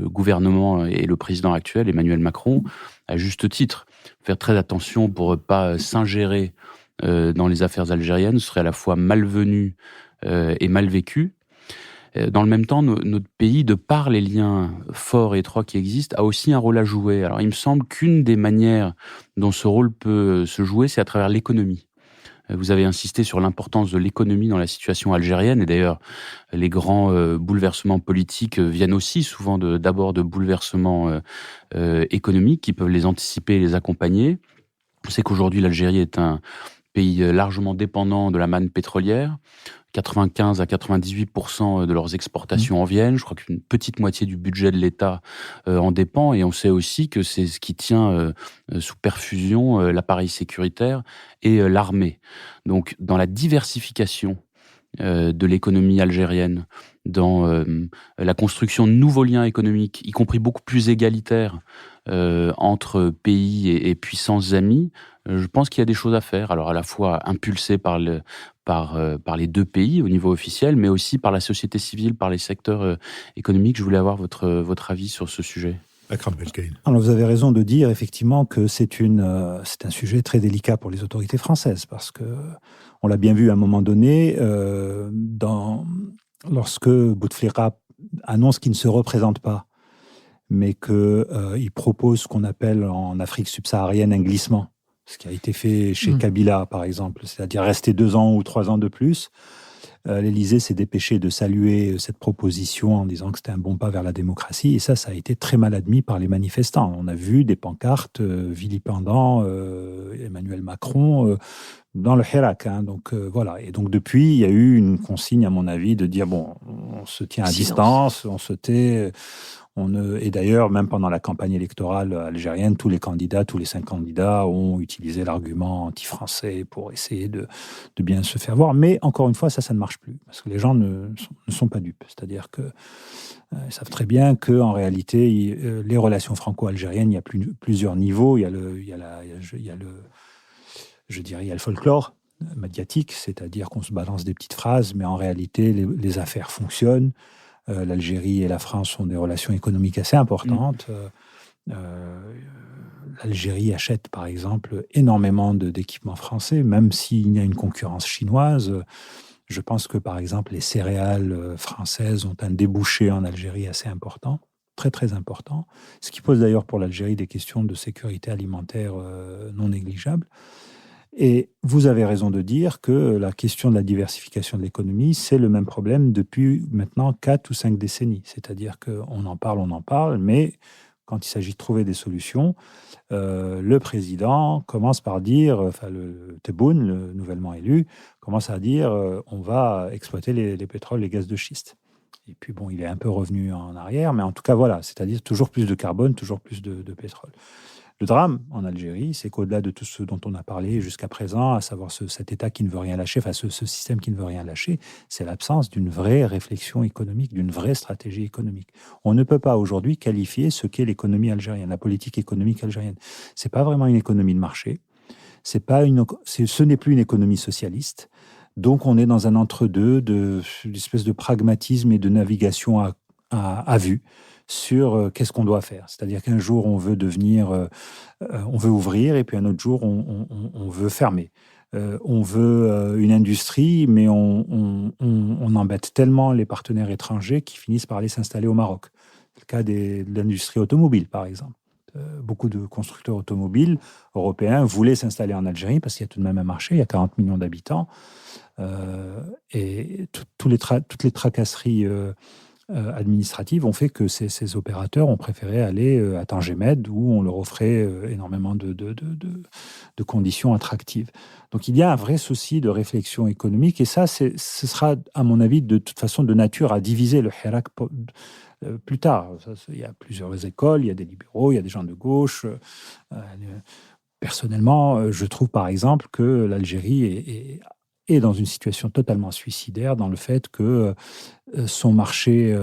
S5: gouvernement et le président actuel, Emmanuel Macron, à juste titre. Faire très attention pour ne pas s'ingérer dans les affaires algériennes, ce serait à la fois malvenu et mal vécu. Dans le même temps, notre pays, de par les liens forts et étroits qui existent, a aussi un rôle à jouer. Alors, il me semble qu'une des manières dont ce rôle peut se jouer, c'est à travers l'économie. Vous avez insisté sur l'importance de l'économie dans la situation algérienne, et d'ailleurs, les grands bouleversements politiques viennent aussi souvent d'abord de bouleversements économiques qui peuvent les anticiper et les accompagner. On sait qu'aujourd'hui, l'Algérie est un pays largement dépendant de la manne pétrolière. 95 à 98% de leurs exportations en viennent. Je crois qu'une petite moitié du budget de l'État en dépend. Et on sait aussi que c'est ce qui tient sous perfusion l'appareil sécuritaire et l'armée. Donc, dans la diversification de l'économie algérienne, dans la construction de nouveaux liens économiques, y compris beaucoup plus égalitaires entre pays et puissances amies, je pense qu'il y a des choses à faire. Alors à la fois impulsées par les deux pays au niveau officiel, mais aussi par la société civile, par les secteurs économiques. Je voulais avoir votre avis sur ce sujet.
S1: Akram Belkaïn.
S3: Alors vous avez raison de dire effectivement que c'est un sujet très délicat pour les autorités françaises, parce que on l'a bien vu à un moment donné, lorsque Bouteflika annonce qu'il ne se représente pas, mais qu'il propose ce qu'on appelle en Afrique subsaharienne un glissement, ce qui a été fait chez Kabila, par exemple, c'est-à-dire rester 2 ans ou 3 ans de plus. L'Élysée s'est dépêché de saluer cette proposition en disant que c'était un bon pas vers la démocratie, et ça a été très mal admis par les manifestants. On a vu des pancartes vilipendant Emmanuel Macron dans le Hirak. Donc voilà. Et donc depuis, il y a eu une consigne, à mon avis, de dire bon, on se tient à distance, on se tait. Et d'ailleurs, même pendant la campagne électorale algérienne, tous les 5 candidats ont utilisé l'argument anti-français pour essayer de bien se faire voir. Mais encore une fois, ça ne marche plus, parce que les gens ne sont pas dupes. C'est-à-dire que ils savent très bien qu'en réalité, les relations franco-algériennes, il y a plusieurs niveaux. Il y a le folklore médiatique, c'est-à-dire qu'on se balance des petites phrases, mais en réalité, les affaires fonctionnent. L'Algérie et la France ont des relations économiques assez importantes. L'Algérie achète, par exemple, énormément d'équipements français, même s'il y a une concurrence chinoise. Je pense que, par exemple, les céréales françaises ont un débouché en Algérie assez important, très, très important, ce qui pose d'ailleurs pour l'Algérie des questions de sécurité alimentaire non négligeables. Et vous avez raison de dire que la question de la diversification de l'économie, c'est le même problème depuis maintenant 4 ou 5 décennies. C'est-à-dire qu'on en parle, mais quand il s'agit de trouver des solutions, le président commence par dire, le Tebboune, le nouvellement élu, commence à dire on va exploiter les pétroles, les gaz de schiste. Et puis bon, il est un peu revenu en arrière, mais en tout cas voilà, c'est-à-dire toujours plus de carbone, toujours plus de pétrole. Le drame en Algérie, c'est qu'au-delà de tout ce dont on a parlé jusqu'à présent, à savoir cet État qui ne veut rien lâcher, ce système qui ne veut rien lâcher, c'est l'absence d'une vraie réflexion économique, d'une vraie stratégie économique. On ne peut pas aujourd'hui qualifier ce qu'est l'économie algérienne, la politique économique algérienne. C'est pas vraiment une économie de marché, ce n'est plus une économie socialiste. Donc on est dans un entre-deux d'une espèce de pragmatisme et de navigation à vue sur qu'est-ce qu'on doit faire. C'est-à-dire qu'un jour, on veut on veut ouvrir, et puis un autre jour, on veut fermer. On veut une industrie, mais on embête tellement les partenaires étrangers qui finissent par aller s'installer au Maroc. C'est le cas de l'industrie automobile, par exemple. Beaucoup de constructeurs automobiles européens voulaient s'installer en Algérie parce qu'il y a tout de même un marché, il y a 40 millions d'habitants. Et toutes les tracasseries administratives ont fait que ces opérateurs ont préféré aller à Tangemed, où on leur offrait énormément de conditions attractives. Donc il y a un vrai souci de réflexion économique, et ça, ce sera, à mon avis, de toute façon de nature à diviser le Hirak plus tard. Il y a plusieurs écoles, il y a des libéraux, il y a des gens de gauche. Personnellement, je trouve par exemple que l'Algérie est dans une situation totalement suicidaire, dans le fait que son marché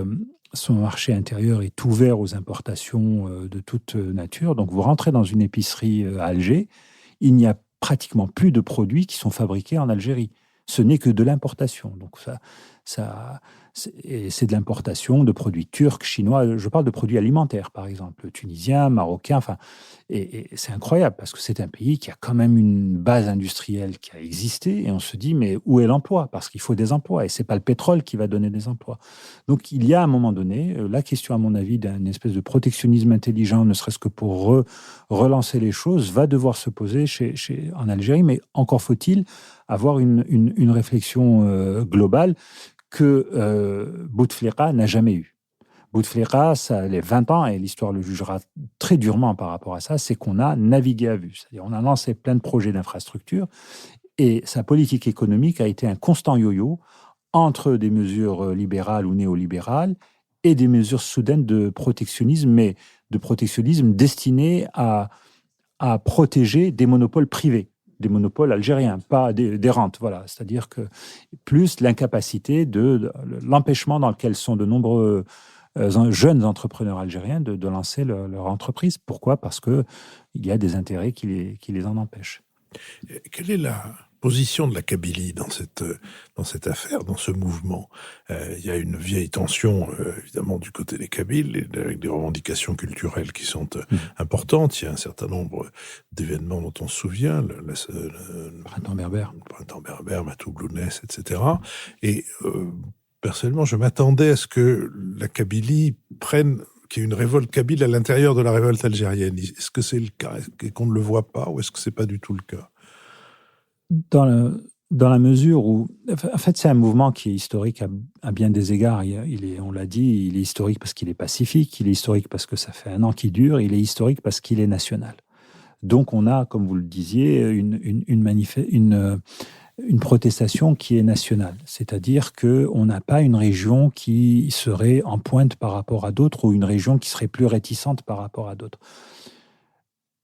S3: intérieur est ouvert aux importations de toute nature. Donc vous rentrez dans une épicerie à Alger, il n'y a pratiquement plus de produits qui sont fabriqués en Algérie. Ce n'est que de l'importation. Donc Et c'est de l'importation de produits turcs, chinois. Je parle de produits alimentaires, par exemple, tunisiens, marocains. Enfin, et c'est incroyable parce que c'est un pays qui a quand même une base industrielle qui a existé. Et on se dit, mais où est l'emploi? Parce qu'il faut des emplois. Et c'est pas le pétrole qui va donner des emplois. Donc, il y a à un moment donné, la question, à mon avis, d'une espèce de protectionnisme intelligent, ne serait-ce que pour relancer les choses, va devoir se poser en Algérie. Mais encore faut-il avoir une réflexion globale que Bouteflika n'a jamais eu. Bouteflika, ça les 20 ans, et l'histoire le jugera très durement par rapport à ça, c'est qu'on a navigué à vue. C'est-à-dire on a lancé plein de projets d'infrastructures, et sa politique économique a été un constant yo-yo entre des mesures libérales ou néolibérales et des mesures soudaines de protectionnisme, mais de protectionnisme destinées à protéger des monopoles privés, des monopoles algériens, pas des rentes. Voilà. C'est-à-dire que plus l'incapacité l'empêchement dans lequel sont de nombreux jeunes entrepreneurs algériens de lancer leur entreprise. Pourquoi? Parce qu'il y a des intérêts qui les en empêchent.
S1: Quelle est la position de la Kabylie dans cette affaire, dans ce mouvement? Il y a une vieille tension, évidemment, du côté des Kabyles, avec des revendications culturelles qui sont importantes. Il y a un certain nombre d'événements dont on se souvient, le
S3: printemps berbère.
S1: Le printemps berbère, Matou Blounès, etc. Et personnellement, je m'attendais à ce que la Kabylie qu'il y ait une révolte kabyle à l'intérieur de la révolte algérienne. Est-ce que c'est le cas et qu'on ne le voit pas, ou est-ce que c'est pas du tout le cas?
S3: Dans la mesure où, en fait, c'est un mouvement qui est historique à bien des égards. On l'a dit, il est historique parce qu'il est pacifique, il est historique parce que ça fait 1 an qu'il dure, il est historique parce qu'il est national. Donc, on a, comme vous le disiez, une protestation qui est nationale. C'est-à-dire qu'on n'a pas une région qui serait en pointe par rapport à d'autres ou une région qui serait plus réticente par rapport à d'autres.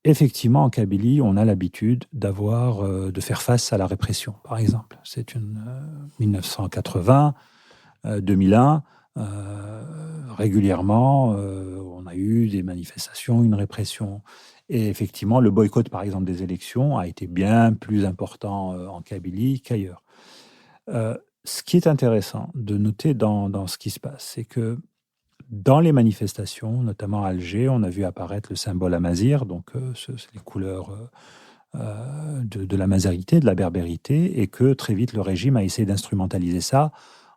S3: Effectivement, en Kabylie, on a l'habitude de faire face à la répression, par exemple. C'est 1980, 2001, régulièrement, on a eu des manifestations, une répression. Et effectivement, le boycott, par exemple, des élections a été bien plus important en Kabylie qu'ailleurs. Ce qui est intéressant de noter dans ce qui se passe, c'est que dans les manifestations, notamment à Alger, on a vu apparaître le symbole amazigh, donc c'est les couleurs de la mazarité, de la berbérité, et que très vite le régime a essayé d'instrumentaliser ça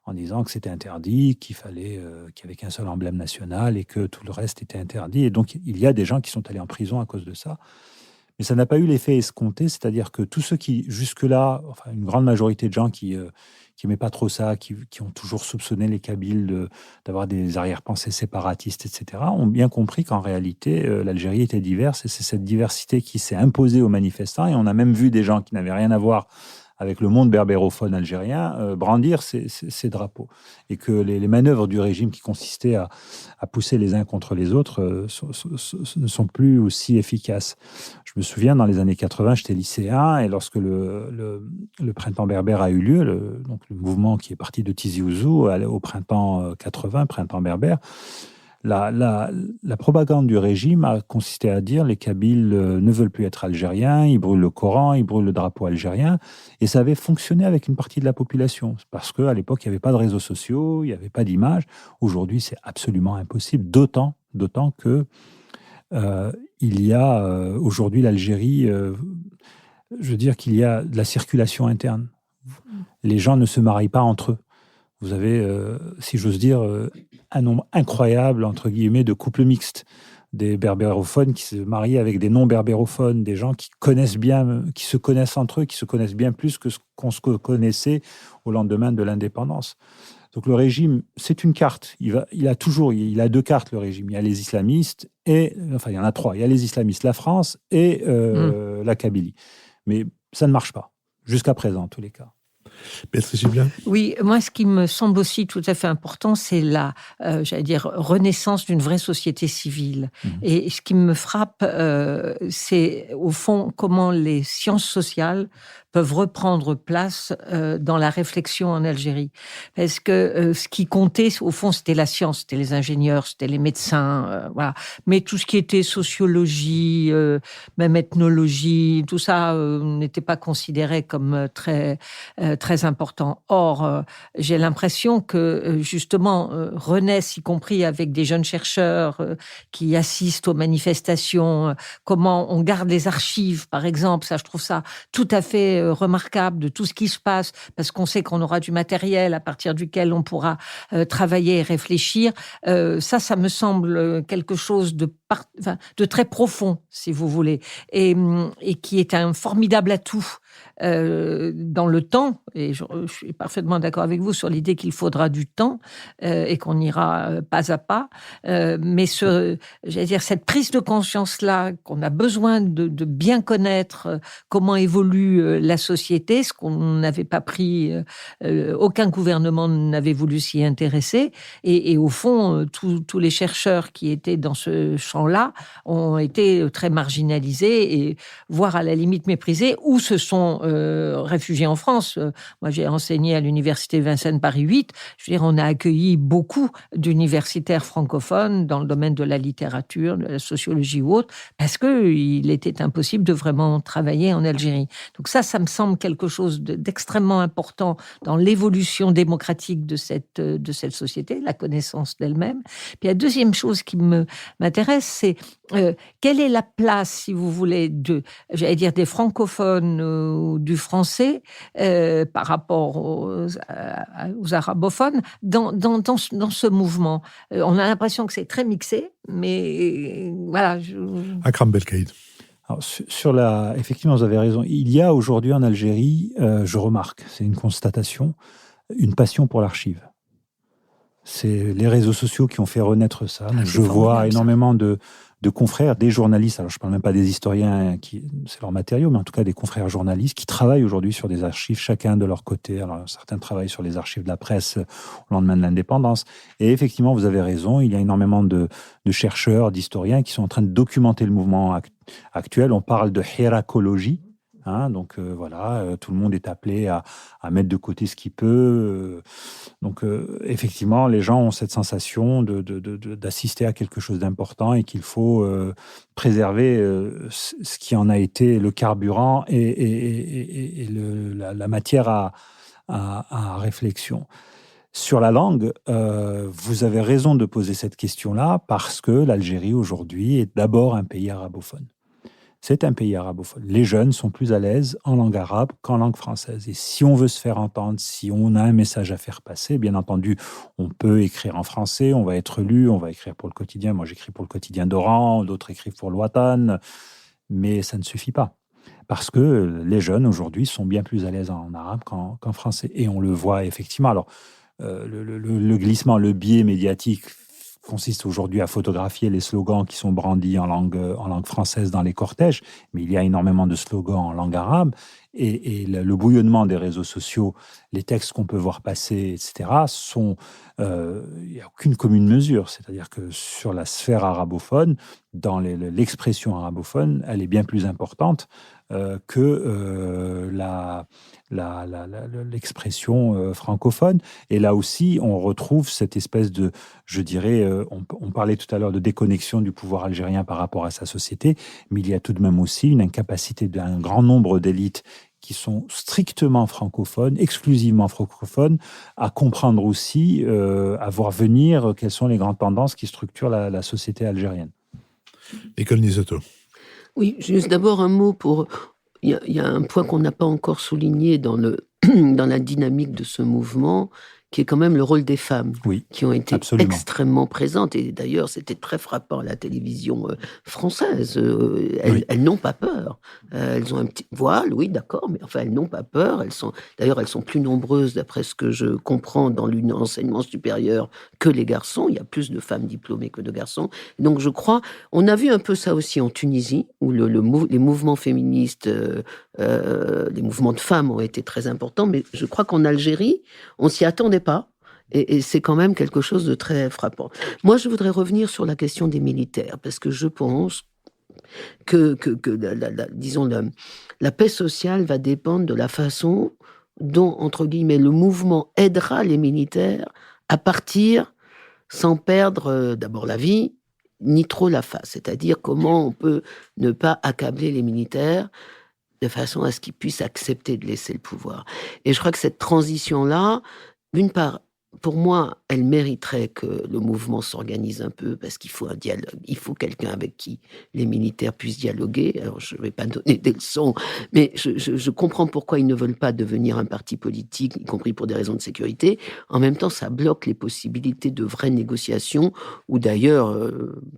S3: en disant que c'était interdit, qu'il n'y avait qu'un seul emblème national et que tout le reste était interdit. Et donc il y a des gens qui sont allés en prison à cause de ça. Mais ça n'a pas eu l'effet escompté, c'est-à-dire que tous ceux qui, jusque-là, enfin une grande majorité de gens qui n'aimaient pas trop ça, qui ont toujours soupçonné les Kabyles d'avoir des arrière-pensées séparatistes, etc., ont bien compris qu'en réalité, l'Algérie était diverse, et c'est cette diversité qui s'est imposée aux manifestants, et on a même vu des gens qui n'avaient rien à voir avec le monde berbérophone algérien, brandir ces drapeaux. Et que les manœuvres du régime qui consistaient à pousser les uns contre les autres ne sont plus aussi efficaces. Je me souviens, dans les années 80, j'étais lycéen, et lorsque le printemps berbère a eu lieu, donc le mouvement qui est parti de Tizi Ouzou au printemps 80, printemps berbère, la propagande du régime a consisté à dire les Kabyles ne veulent plus être algériens, ils brûlent le Coran, ils brûlent le drapeau algérien, et ça avait fonctionné avec une partie de la population, parce qu'à l'époque, il n'y avait pas de réseaux sociaux, il n'y avait pas d'images. Aujourd'hui, c'est absolument impossible, d'autant que il y a aujourd'hui l'Algérie, je veux dire qu'il y a de la circulation interne. Les gens ne se marient pas entre eux. Vous avez, si j'ose dire, un nombre incroyable, entre guillemets, de couples mixtes, des berbérophones qui se marient avec des non-berbérophones, des gens qui se connaissent entre eux, qui se connaissent bien plus que ce qu'on se connaissait au lendemain de l'indépendance. Donc le régime, c'est une carte. Il a 2 cartes, le régime. Il y a les islamistes il y en a 3. Il y a les islamistes, la France et la Kabylie. Mais ça ne marche pas, jusqu'à présent, en tous les cas.
S1: Béatrice Gibelin.
S2: Oui, moi, ce qui me semble aussi tout à fait important, c'est la, renaissance d'une vraie société civile. Et ce qui me frappe, c'est au fond comment les sciences sociales peuvent reprendre place dans la réflexion en Algérie. Parce que ce qui comptait, au fond, c'était la science, c'était les ingénieurs, c'était les médecins, voilà. Mais tout ce qui était sociologie, même ethnologie, tout ça n'était pas considéré comme très très important. Or, j'ai l'impression que, justement, renaissent, y compris avec des jeunes chercheurs qui assistent aux manifestations, comment on garde les archives, par exemple, ça, je trouve ça tout à fait remarquable, de tout ce qui se passe, parce qu'on sait qu'on aura du matériel à partir duquel on pourra travailler et réfléchir. Ça me semble quelque chose de très profond, si vous voulez, et qui est un formidable atout dans le temps, et je suis parfaitement d'accord avec vous sur l'idée qu'il faudra du temps et qu'on ira pas à pas, mais j'allais dire, cette prise de conscience-là, qu'on a besoin de bien connaître comment évolue la société, ce qu'on n'avait pas pris, aucun gouvernement n'avait voulu s'y intéresser, et au fond, tous les chercheurs qui étaient dans ce champ-là ont été très marginalisés et voire à la limite méprisés, ou se sont réfugiés en France. Moi, j'ai enseigné à l'université Vincennes Paris 8. Je veux dire, on a accueilli beaucoup d'universitaires francophones dans le domaine de la littérature, de la sociologie ou autre, parce qu'il était impossible de vraiment travailler en Algérie. Donc ça me semble quelque chose d'extrêmement important dans l'évolution démocratique de cette société, la connaissance d'elle-même. Puis la deuxième chose qui m'intéresse, c'est quelle est la place, si vous voulez, des francophones ou du français par rapport aux arabophones dans ce mouvement. On a l'impression que c'est très mixé, mais voilà.
S1: Akram Belkaïd.
S3: Alors, effectivement, vous avez raison. Il y a aujourd'hui en Algérie, je remarque, c'est une constatation, une passion pour l'archive. C'est les réseaux sociaux qui ont fait renaître ça. Donc, je vois énormément de confrères, des journalistes, alors je ne parle même pas des historiens, c'est leur matériau, mais en tout cas des confrères journalistes qui travaillent aujourd'hui sur des archives, chacun de leur côté. Alors certains travaillent sur les archives de la presse au lendemain de l'indépendance. Et effectivement, vous avez raison, il y a énormément de chercheurs, d'historiens qui sont en train de documenter le mouvement actuel. On parle de héracologie. Donc voilà, tout le monde est appelé à mettre de côté ce qu'il peut. Donc effectivement, les gens ont cette sensation d'assister à quelque chose d'important et qu'il faut préserver ce qui en a été le carburant et la matière à réflexion. Sur la langue, vous avez raison de poser cette question-là parce que l'Algérie aujourd'hui est d'abord un pays arabophone. C'est un pays arabophone. Les jeunes sont plus à l'aise en langue arabe qu'en langue française. Et si on veut se faire entendre, si on a un message à faire passer, bien entendu, on peut écrire en français, on va être lu, on va écrire pour le quotidien. Moi, j'écris pour le quotidien d'Oran, d'autres écrivent pour l'Ouatan, mais ça ne suffit pas. Parce que les jeunes, aujourd'hui, sont bien plus à l'aise en arabe qu'en français. Et on le voit effectivement. Alors, le glissement, le biais médiatique consiste aujourd'hui à photographier les slogans qui sont brandis en langue française dans les cortèges, mais il y a énormément de slogans en langue arabe, et le bouillonnement des réseaux sociaux, les textes qu'on peut voir passer, etc., il n'y a aucune commune mesure. C'est-à-dire que sur la sphère arabophone, dans l'expression arabophone, elle est bien plus importante que l'expression francophone. Et là aussi, on retrouve cette espèce de, je dirais, on parlait tout à l'heure de déconnexion du pouvoir algérien par rapport à sa société, mais il y a tout de même aussi une incapacité d'un grand nombre d'élites qui sont strictement francophones, exclusivement francophones, à comprendre aussi, à voir venir quelles sont les grandes tendances qui structurent la société algérienne.
S1: Nicole Nisetto.
S4: Oui, juste d'abord un mot pour... Il y a un point qu'on n'a pas encore souligné dans la dynamique de ce mouvement, qui est quand même le rôle des femmes, qui ont été extrêmement présentes. Et d'ailleurs, c'était très frappant à la télévision française. Elles n'ont pas peur. Elles ont un petit voile, oui, d'accord, mais enfin, elles n'ont pas peur. Elles sont plus nombreuses, d'après ce que je comprends, dans l'enseignement supérieur que les garçons. Il y a plus de femmes diplômées que de garçons. Donc, je crois, on a vu un peu ça aussi en Tunisie, où les mouvements féministes, les mouvements de femmes ont été très importants. Mais je crois qu'en Algérie, on s'y attendait pas, et c'est quand même quelque chose de très frappant. Moi, je voudrais revenir sur la question des militaires, parce que je pense que la paix sociale va dépendre de la façon dont, entre guillemets, le mouvement aidera les militaires à partir sans perdre d'abord la vie, ni trop la face. C'est-à-dire comment on peut ne pas accabler les militaires de façon à ce qu'ils puissent accepter de laisser le pouvoir. Et je crois que cette transition-là, d'une part, pour moi, elle mériterait que le mouvement s'organise un peu, parce qu'il faut un dialogue, il faut quelqu'un avec qui les militaires puissent dialoguer. Alors, je ne vais pas donner des leçons, mais je comprends pourquoi ils ne veulent pas devenir un parti politique, y compris pour des raisons de sécurité. En même temps, ça bloque les possibilités de vraies négociations, où d'ailleurs,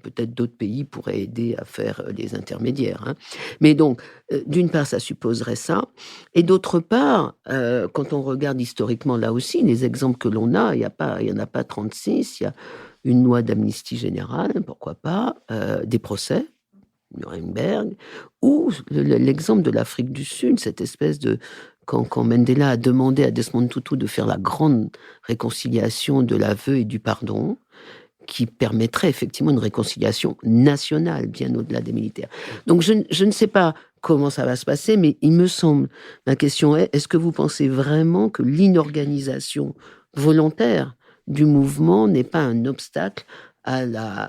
S4: peut-être d'autres pays pourraient aider à faire les intermédiaires. Hein. Mais donc, d'une part, ça supposerait ça. Et d'autre part, quand on regarde historiquement là aussi, les exemples que l'on a, il y en a pas 36, il y a une loi d'amnistie générale, pourquoi pas, des procès, Nuremberg, ou l'exemple de l'Afrique du Sud, cette espèce de... Quand Mandela a demandé à Desmond Tutu de faire la grande réconciliation de l'aveu et du pardon, qui permettrait effectivement une réconciliation nationale, bien au-delà des militaires. Donc je ne sais pas comment ça va se passer, mais il me semble, ma question est-ce que vous pensez vraiment que l'inorganisation volontaire du mouvement n'est pas un obstacle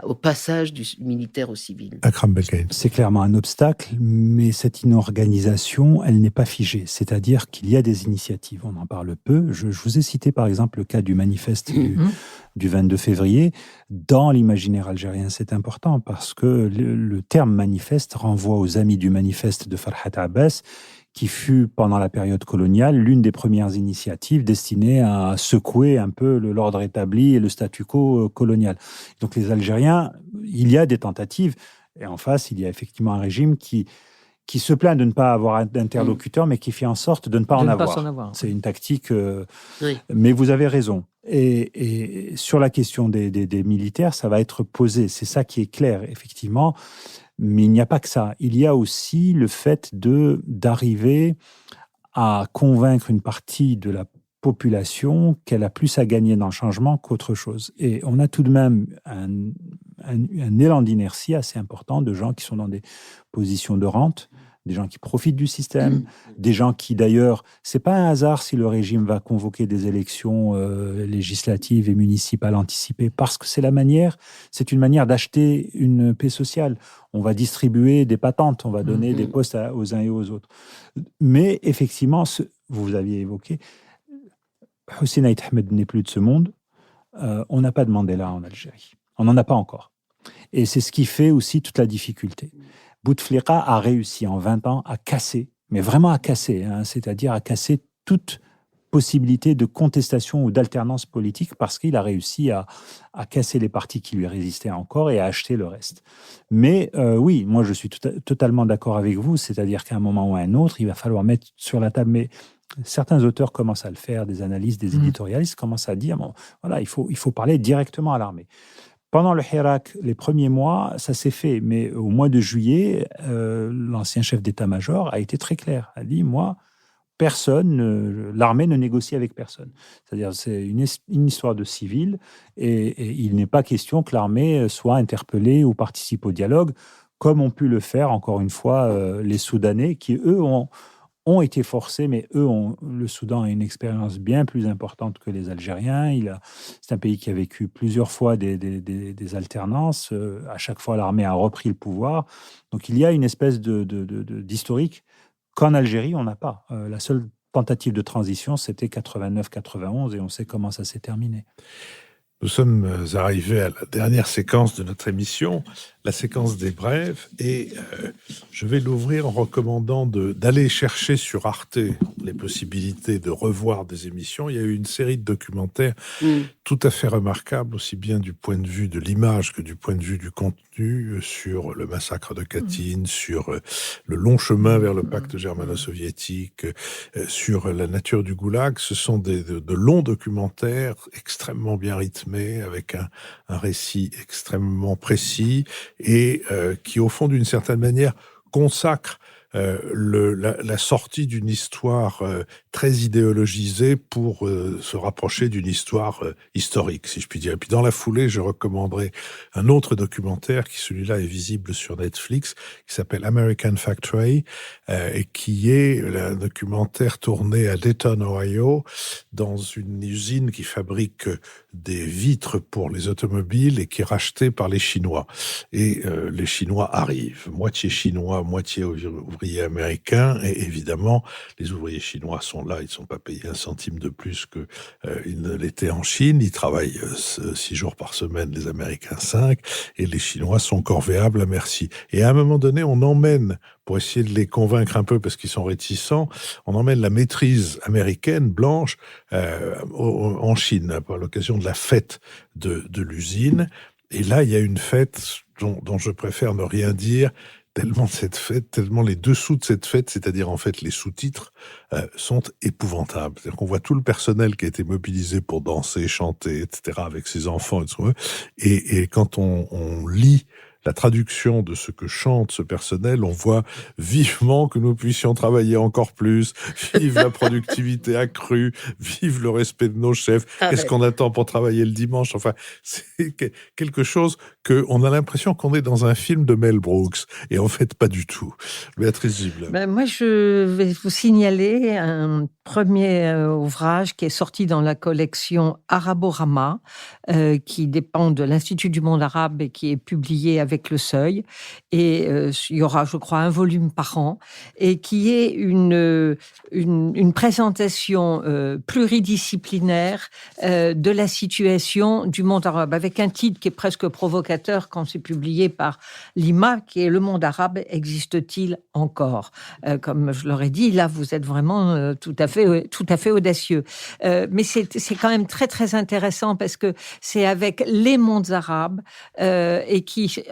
S4: au passage du militaire au civil?
S1: Akram Belkaïn.
S3: C'est clairement un obstacle, mais cette inorganisation, elle n'est pas figée. C'est-à-dire qu'il y a des initiatives, on en parle peu. Je vous ai cité par exemple le cas du manifeste du 22 février. Dans l'imaginaire algérien, c'est important parce que le terme manifeste renvoie aux amis du manifeste de Farhat Abbas, qui fut, pendant la période coloniale, l'une des premières initiatives destinées à secouer un peu l'ordre établi et le statu quo colonial. Donc les Algériens, il y a des tentatives, et en face, il y a effectivement un régime qui se plaint de ne pas avoir d'interlocuteur, mais qui fait en sorte de ne pas en avoir. C'est une tactique,
S4: Oui.
S3: Mais vous avez raison. Et sur la question des militaires, ça va être posé. C'est ça qui est clair, effectivement. Mais il n'y a pas que ça. Il y a aussi le fait d'arriver à convaincre une partie de la population qu'elle a plus à gagner dans le changement qu'autre chose. Et on a tout de même un élan d'inertie assez important de gens qui sont dans des positions de rente, des gens qui profitent du système, des gens qui d'ailleurs, c'est pas un hasard si le régime va convoquer des élections législatives et municipales anticipées, parce que c'est une manière d'acheter une paix sociale. On va distribuer des patentes, on va donner des postes aux uns et aux autres. Mais effectivement, vous aviez évoqué, Hussein Aït Ahmed n'est plus de ce monde. On n'a pas de Mandela en Algérie. On n'en a pas encore. Et c'est ce qui fait aussi toute la difficulté. Bouteflika a réussi en 20 ans à casser, mais vraiment à casser, c'est-à-dire à casser toute possibilité de contestation ou d'alternance politique, parce qu'il a réussi à casser les partis qui lui résistaient encore et à acheter le reste. Mais oui, moi je suis totalement d'accord avec vous, c'est-à-dire qu'à un moment ou à un autre, il va falloir mettre sur la table, mais certains auteurs commencent à le faire, des analystes, des éditorialistes commencent à dire, bon, voilà, il faut parler directement à l'armée. Pendant le Hirak, les premiers mois, ça s'est fait. Mais au mois de juillet, l'ancien chef d'état-major a été très clair. A dit, moi, l'armée ne négocie avec personne. C'est-à-dire, c'est une histoire de civil et il n'est pas question que l'armée soit interpellée ou participe au dialogue, comme ont pu le faire, encore une fois, les Soudanais, qui, eux, ont été forcés, mais le Soudan a une expérience bien plus importante que les Algériens. C'est un pays qui a vécu plusieurs fois des alternances. À chaque fois, l'armée a repris le pouvoir. Donc, il y a une espèce d'historique qu'en Algérie, on n'a pas. La seule tentative de transition, c'était 89-91, et on sait comment ça s'est terminé.
S1: Nous sommes arrivés à la dernière séquence de notre émission, la séquence des brèves, et je vais l'ouvrir en recommandant d'aller chercher sur Arte les possibilités de revoir des émissions. Il y a eu une série de documentaires tout à fait remarquables, aussi bien du point de vue de l'image que du point de vue du contenu, sur le massacre de Katyn, sur le long chemin vers le pacte germano-soviétique, sur la nature du goulag. Ce sont de longs documentaires extrêmement bien rythmés, avec un récit extrêmement précis, et qui, au fond, d'une certaine manière, consacre la sortie d'une histoire très idéologisée pour se rapprocher d'une histoire historique, si je puis dire. Et puis dans la foulée, je recommanderai un autre documentaire qui, celui-là, est visible sur Netflix, qui s'appelle American Factory, et qui est un documentaire tourné à Dayton, Ohio, dans une usine qui fabrique des vitres pour les automobiles et qui est racheté par les Chinois. Et les Chinois arrivent, moitié chinois, moitié ouvriers américains, et évidemment, les ouvriers chinois sont là, ils ne sont pas payés un centime de plus qu'ils ne l'étaient en Chine, ils travaillent 6 jours par semaine, les Américains 5, et les Chinois sont corvéables à merci. Et à un moment donné, on emmène, pour essayer de les convaincre un peu parce qu'ils sont réticents, on emmène la maîtrise américaine, blanche, en Chine, à l'occasion de la fête de l'usine. Et là, il y a une fête dont je préfère ne rien dire, tellement cette fête, tellement les dessous de cette fête, c'est-à-dire en fait les sous-titres, sont épouvantables. C'est-à-dire qu'on voit tout le personnel qui a été mobilisé pour danser, chanter, etc., avec ses enfants, etc. Et quand on lit la traduction de ce que chante ce personnel, on voit vivement que nous puissions travailler encore plus, vive la productivité accrue, vive le respect de nos chefs, qu'est-ce qu'on attend pour travailler le dimanche, enfin, c'est quelque chose qu'on a l'impression qu'on est dans un film de Mel Brooks, et en fait pas du tout. Béatrice Gibelin.
S2: Moi, je vais vous signaler un premier ouvrage qui est sorti dans la collection Araborama, qui dépend de l'Institut du monde arabe et qui est publié avec Le Seuil. Et il y aura, je crois, un volume par an, et qui est une présentation pluridisciplinaire de la situation du monde arabe, avec un titre qui est presque provocateur quand c'est publié par l'IMA, qui est « Le monde arabe existe-t-il encore ?» Comme je l'aurais dit, là, vous êtes vraiment tout à fait audacieux. Mais c'est quand même très, très intéressant parce que c'est avec les mondes arabes et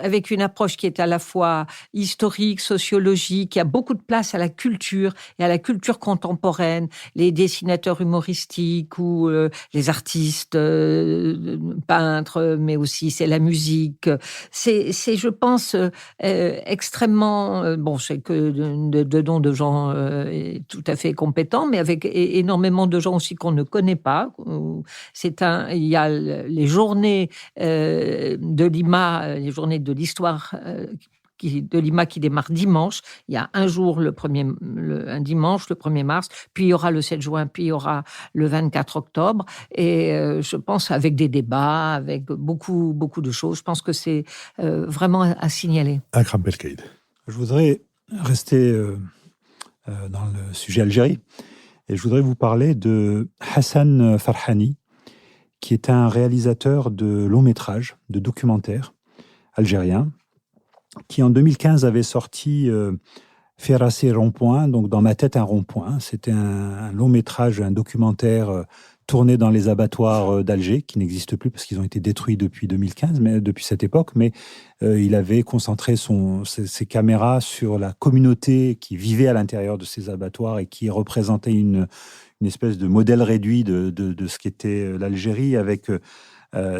S2: avec une approche qui est à la fois historique, sociologique, il y a beaucoup de place à la culture et à la culture contemporaine, les dessinateurs humoristiques ou les artistes, peintres, mais aussi c'est la musique. C'est je pense, extrêmement... bon, c'est que de dons de gens tout à fait compétents, mais avec énormément de gens aussi qu'on ne connaît pas. Il y a les journées de l'IMA, les journées de l'histoire de l'IMA qui démarre dimanche. Il y a un jour, un dimanche, le 1er mars, puis il y aura le 7 juin, puis il y aura le 24 octobre. Et je pense avec des débats, avec beaucoup, beaucoup de choses. Je pense que c'est vraiment à signaler.
S1: Akram Belkaïd.
S3: Je voudrais rester dans le sujet Algérie. Et je voudrais vous parler de Hassan Farhani, qui est un réalisateur de longs métrages, de documentaires algérien, qui en 2015 avait sorti Ferracé rond-point, donc dans ma tête un rond-point. C'était un long métrage, un documentaire tourné dans les abattoirs d'Alger, qui n'existent plus parce qu'ils ont été détruits depuis 2015, mais depuis cette époque. Mais il avait concentré ses caméras sur la communauté qui vivait à l'intérieur de ces abattoirs et qui représentait une espèce de modèle réduit de ce qu'était l'Algérie, avec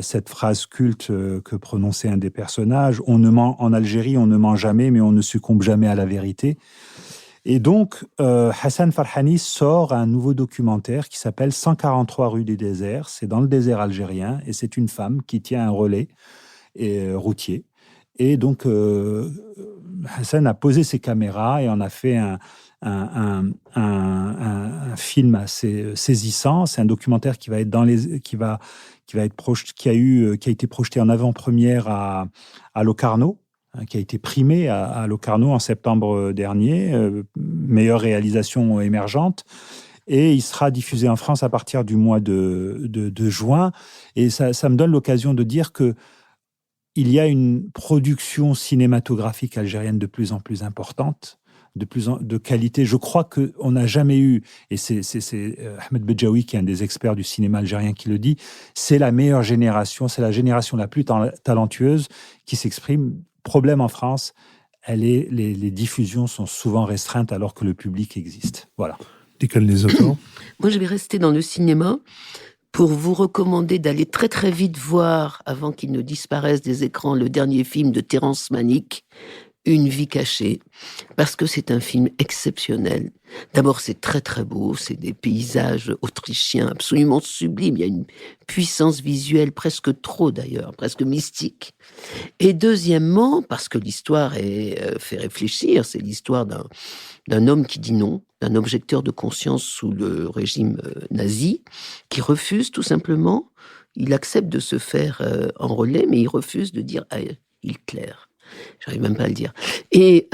S3: cette phrase culte que prononçait un des personnages: en Algérie, on ne ment jamais, mais on ne succombe jamais à la vérité. Et donc, Hassan Farhani sort un nouveau documentaire qui s'appelle 143 rue du désert. C'est dans le désert algérien, et c'est une femme qui tient un relais routier. Et donc, Hassan a posé ses caméras et en a fait un film assez saisissant. C'est un documentaire qui va être qui a été projeté en avant-première à Locarno, qui a été primé à Locarno en septembre dernier, meilleure réalisation émergente. Et il sera diffusé en France à partir du mois de juin. Et ça me donne l'occasion de dire que il y a une production cinématographique algérienne de plus en plus importante, de qualité. Je crois qu'on n'a jamais eu, et c'est Ahmed Bedjaoui, qui est un des experts du cinéma algérien, qui le dit, c'est la meilleure génération, c'est la génération la plus talentueuse qui s'exprime. Problème en France, les diffusions sont souvent restreintes alors que le public existe. Voilà.
S4: Moi, je vais rester dans le cinéma pour vous recommander d'aller très très vite voir, avant qu'il ne disparaisse des écrans, le dernier film de Terrence Malick, Une vie cachée, parce que c'est un film exceptionnel. D'abord, c'est très très beau, c'est des paysages autrichiens absolument sublimes, il y a une puissance visuelle presque trop d'ailleurs, presque mystique. Et deuxièmement, parce que l'histoire fait réfléchir, c'est l'histoire d'un homme qui dit non, d'un objecteur de conscience sous le régime nazi, qui refuse tout simplement il accepte de se faire enrôler, mais il refuse de dire Hitler. J'arrive même pas à le dire. Et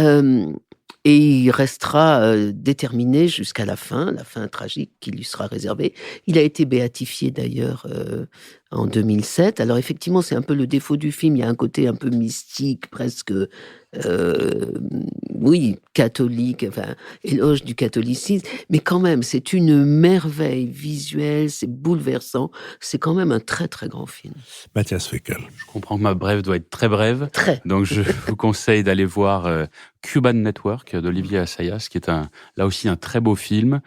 S4: il restera déterminé jusqu'à la fin tragique qui lui sera réservée. Il a été béatifié d'ailleurs en 2007. Alors effectivement, c'est un peu le défaut du film. Il y a un côté un peu mystique, presque, catholique, enfin, éloge du catholicisme. Mais quand même, c'est une merveille visuelle, c'est bouleversant. C'est quand même un très, très grand film.
S1: Mathias Fekl.
S5: Je comprends que ma brève doit être très brève.
S4: Très.
S5: Donc, je vous conseille d'aller voir Cuban Network d'Olivier Assayas, qui est là aussi un très beau film.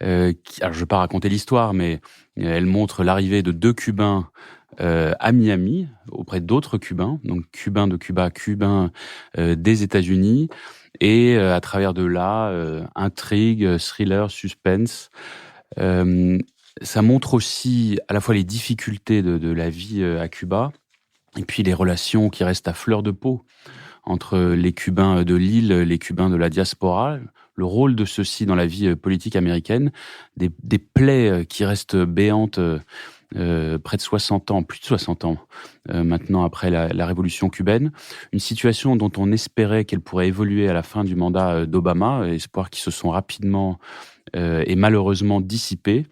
S5: Alors, je ne vais pas raconter l'histoire, mais elle montre l'arrivée de 2 Cubains à Miami, auprès d'autres Cubains, donc Cubains de Cuba, Cubains des États-Unis, et à travers de là, intrigue, thriller, suspense. Ça montre aussi à la fois les difficultés de la vie à Cuba, et puis les relations qui restent à fleur de peau entre les Cubains de l'île, les Cubains de la diaspora, le rôle de ceux-ci dans la vie politique américaine, des plaies qui restent béantes près de 60 ans, plus de 60 ans maintenant après la révolution cubaine. Une situation dont on espérait qu'elle pourrait évoluer à la fin du mandat d'Obama, espoirs qui se sont rapidement et malheureusement dissipés.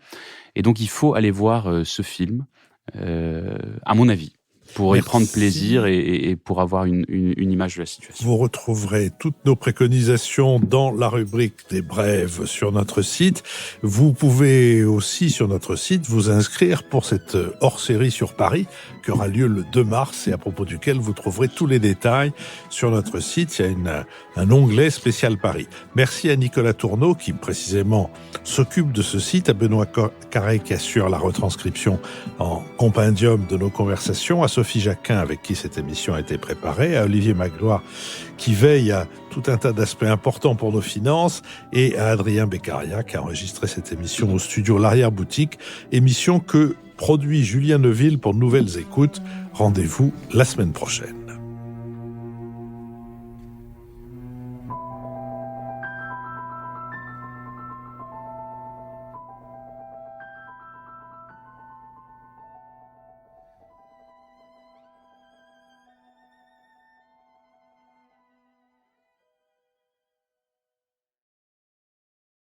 S5: Et donc il faut aller voir ce film, à mon avis, pour y prendre plaisir et pour avoir une image de la situation.
S1: Vous retrouverez toutes nos préconisations dans la rubrique des brèves sur notre site. Vous pouvez aussi, sur notre site, vous inscrire pour cette hors-série sur Paris qui aura lieu le 2 mars et à propos duquel vous trouverez tous les détails sur notre site. Il y a un onglet spécial Paris. Merci à Nicolas Tourneau qui précisément s'occupe de ce site, à Benoît Carré qui assure la retranscription en compendium de nos conversations, à Sophie Jacquin avec qui cette émission a été préparée, à Olivier Magloire qui veille à tout un tas d'aspects importants pour nos finances et à Adrien Beccaria qui a enregistré cette émission au studio L'Arrière-Boutique, émission que produit Julien Neuville pour Nouvelles Écoutes. Rendez-vous la semaine prochaine.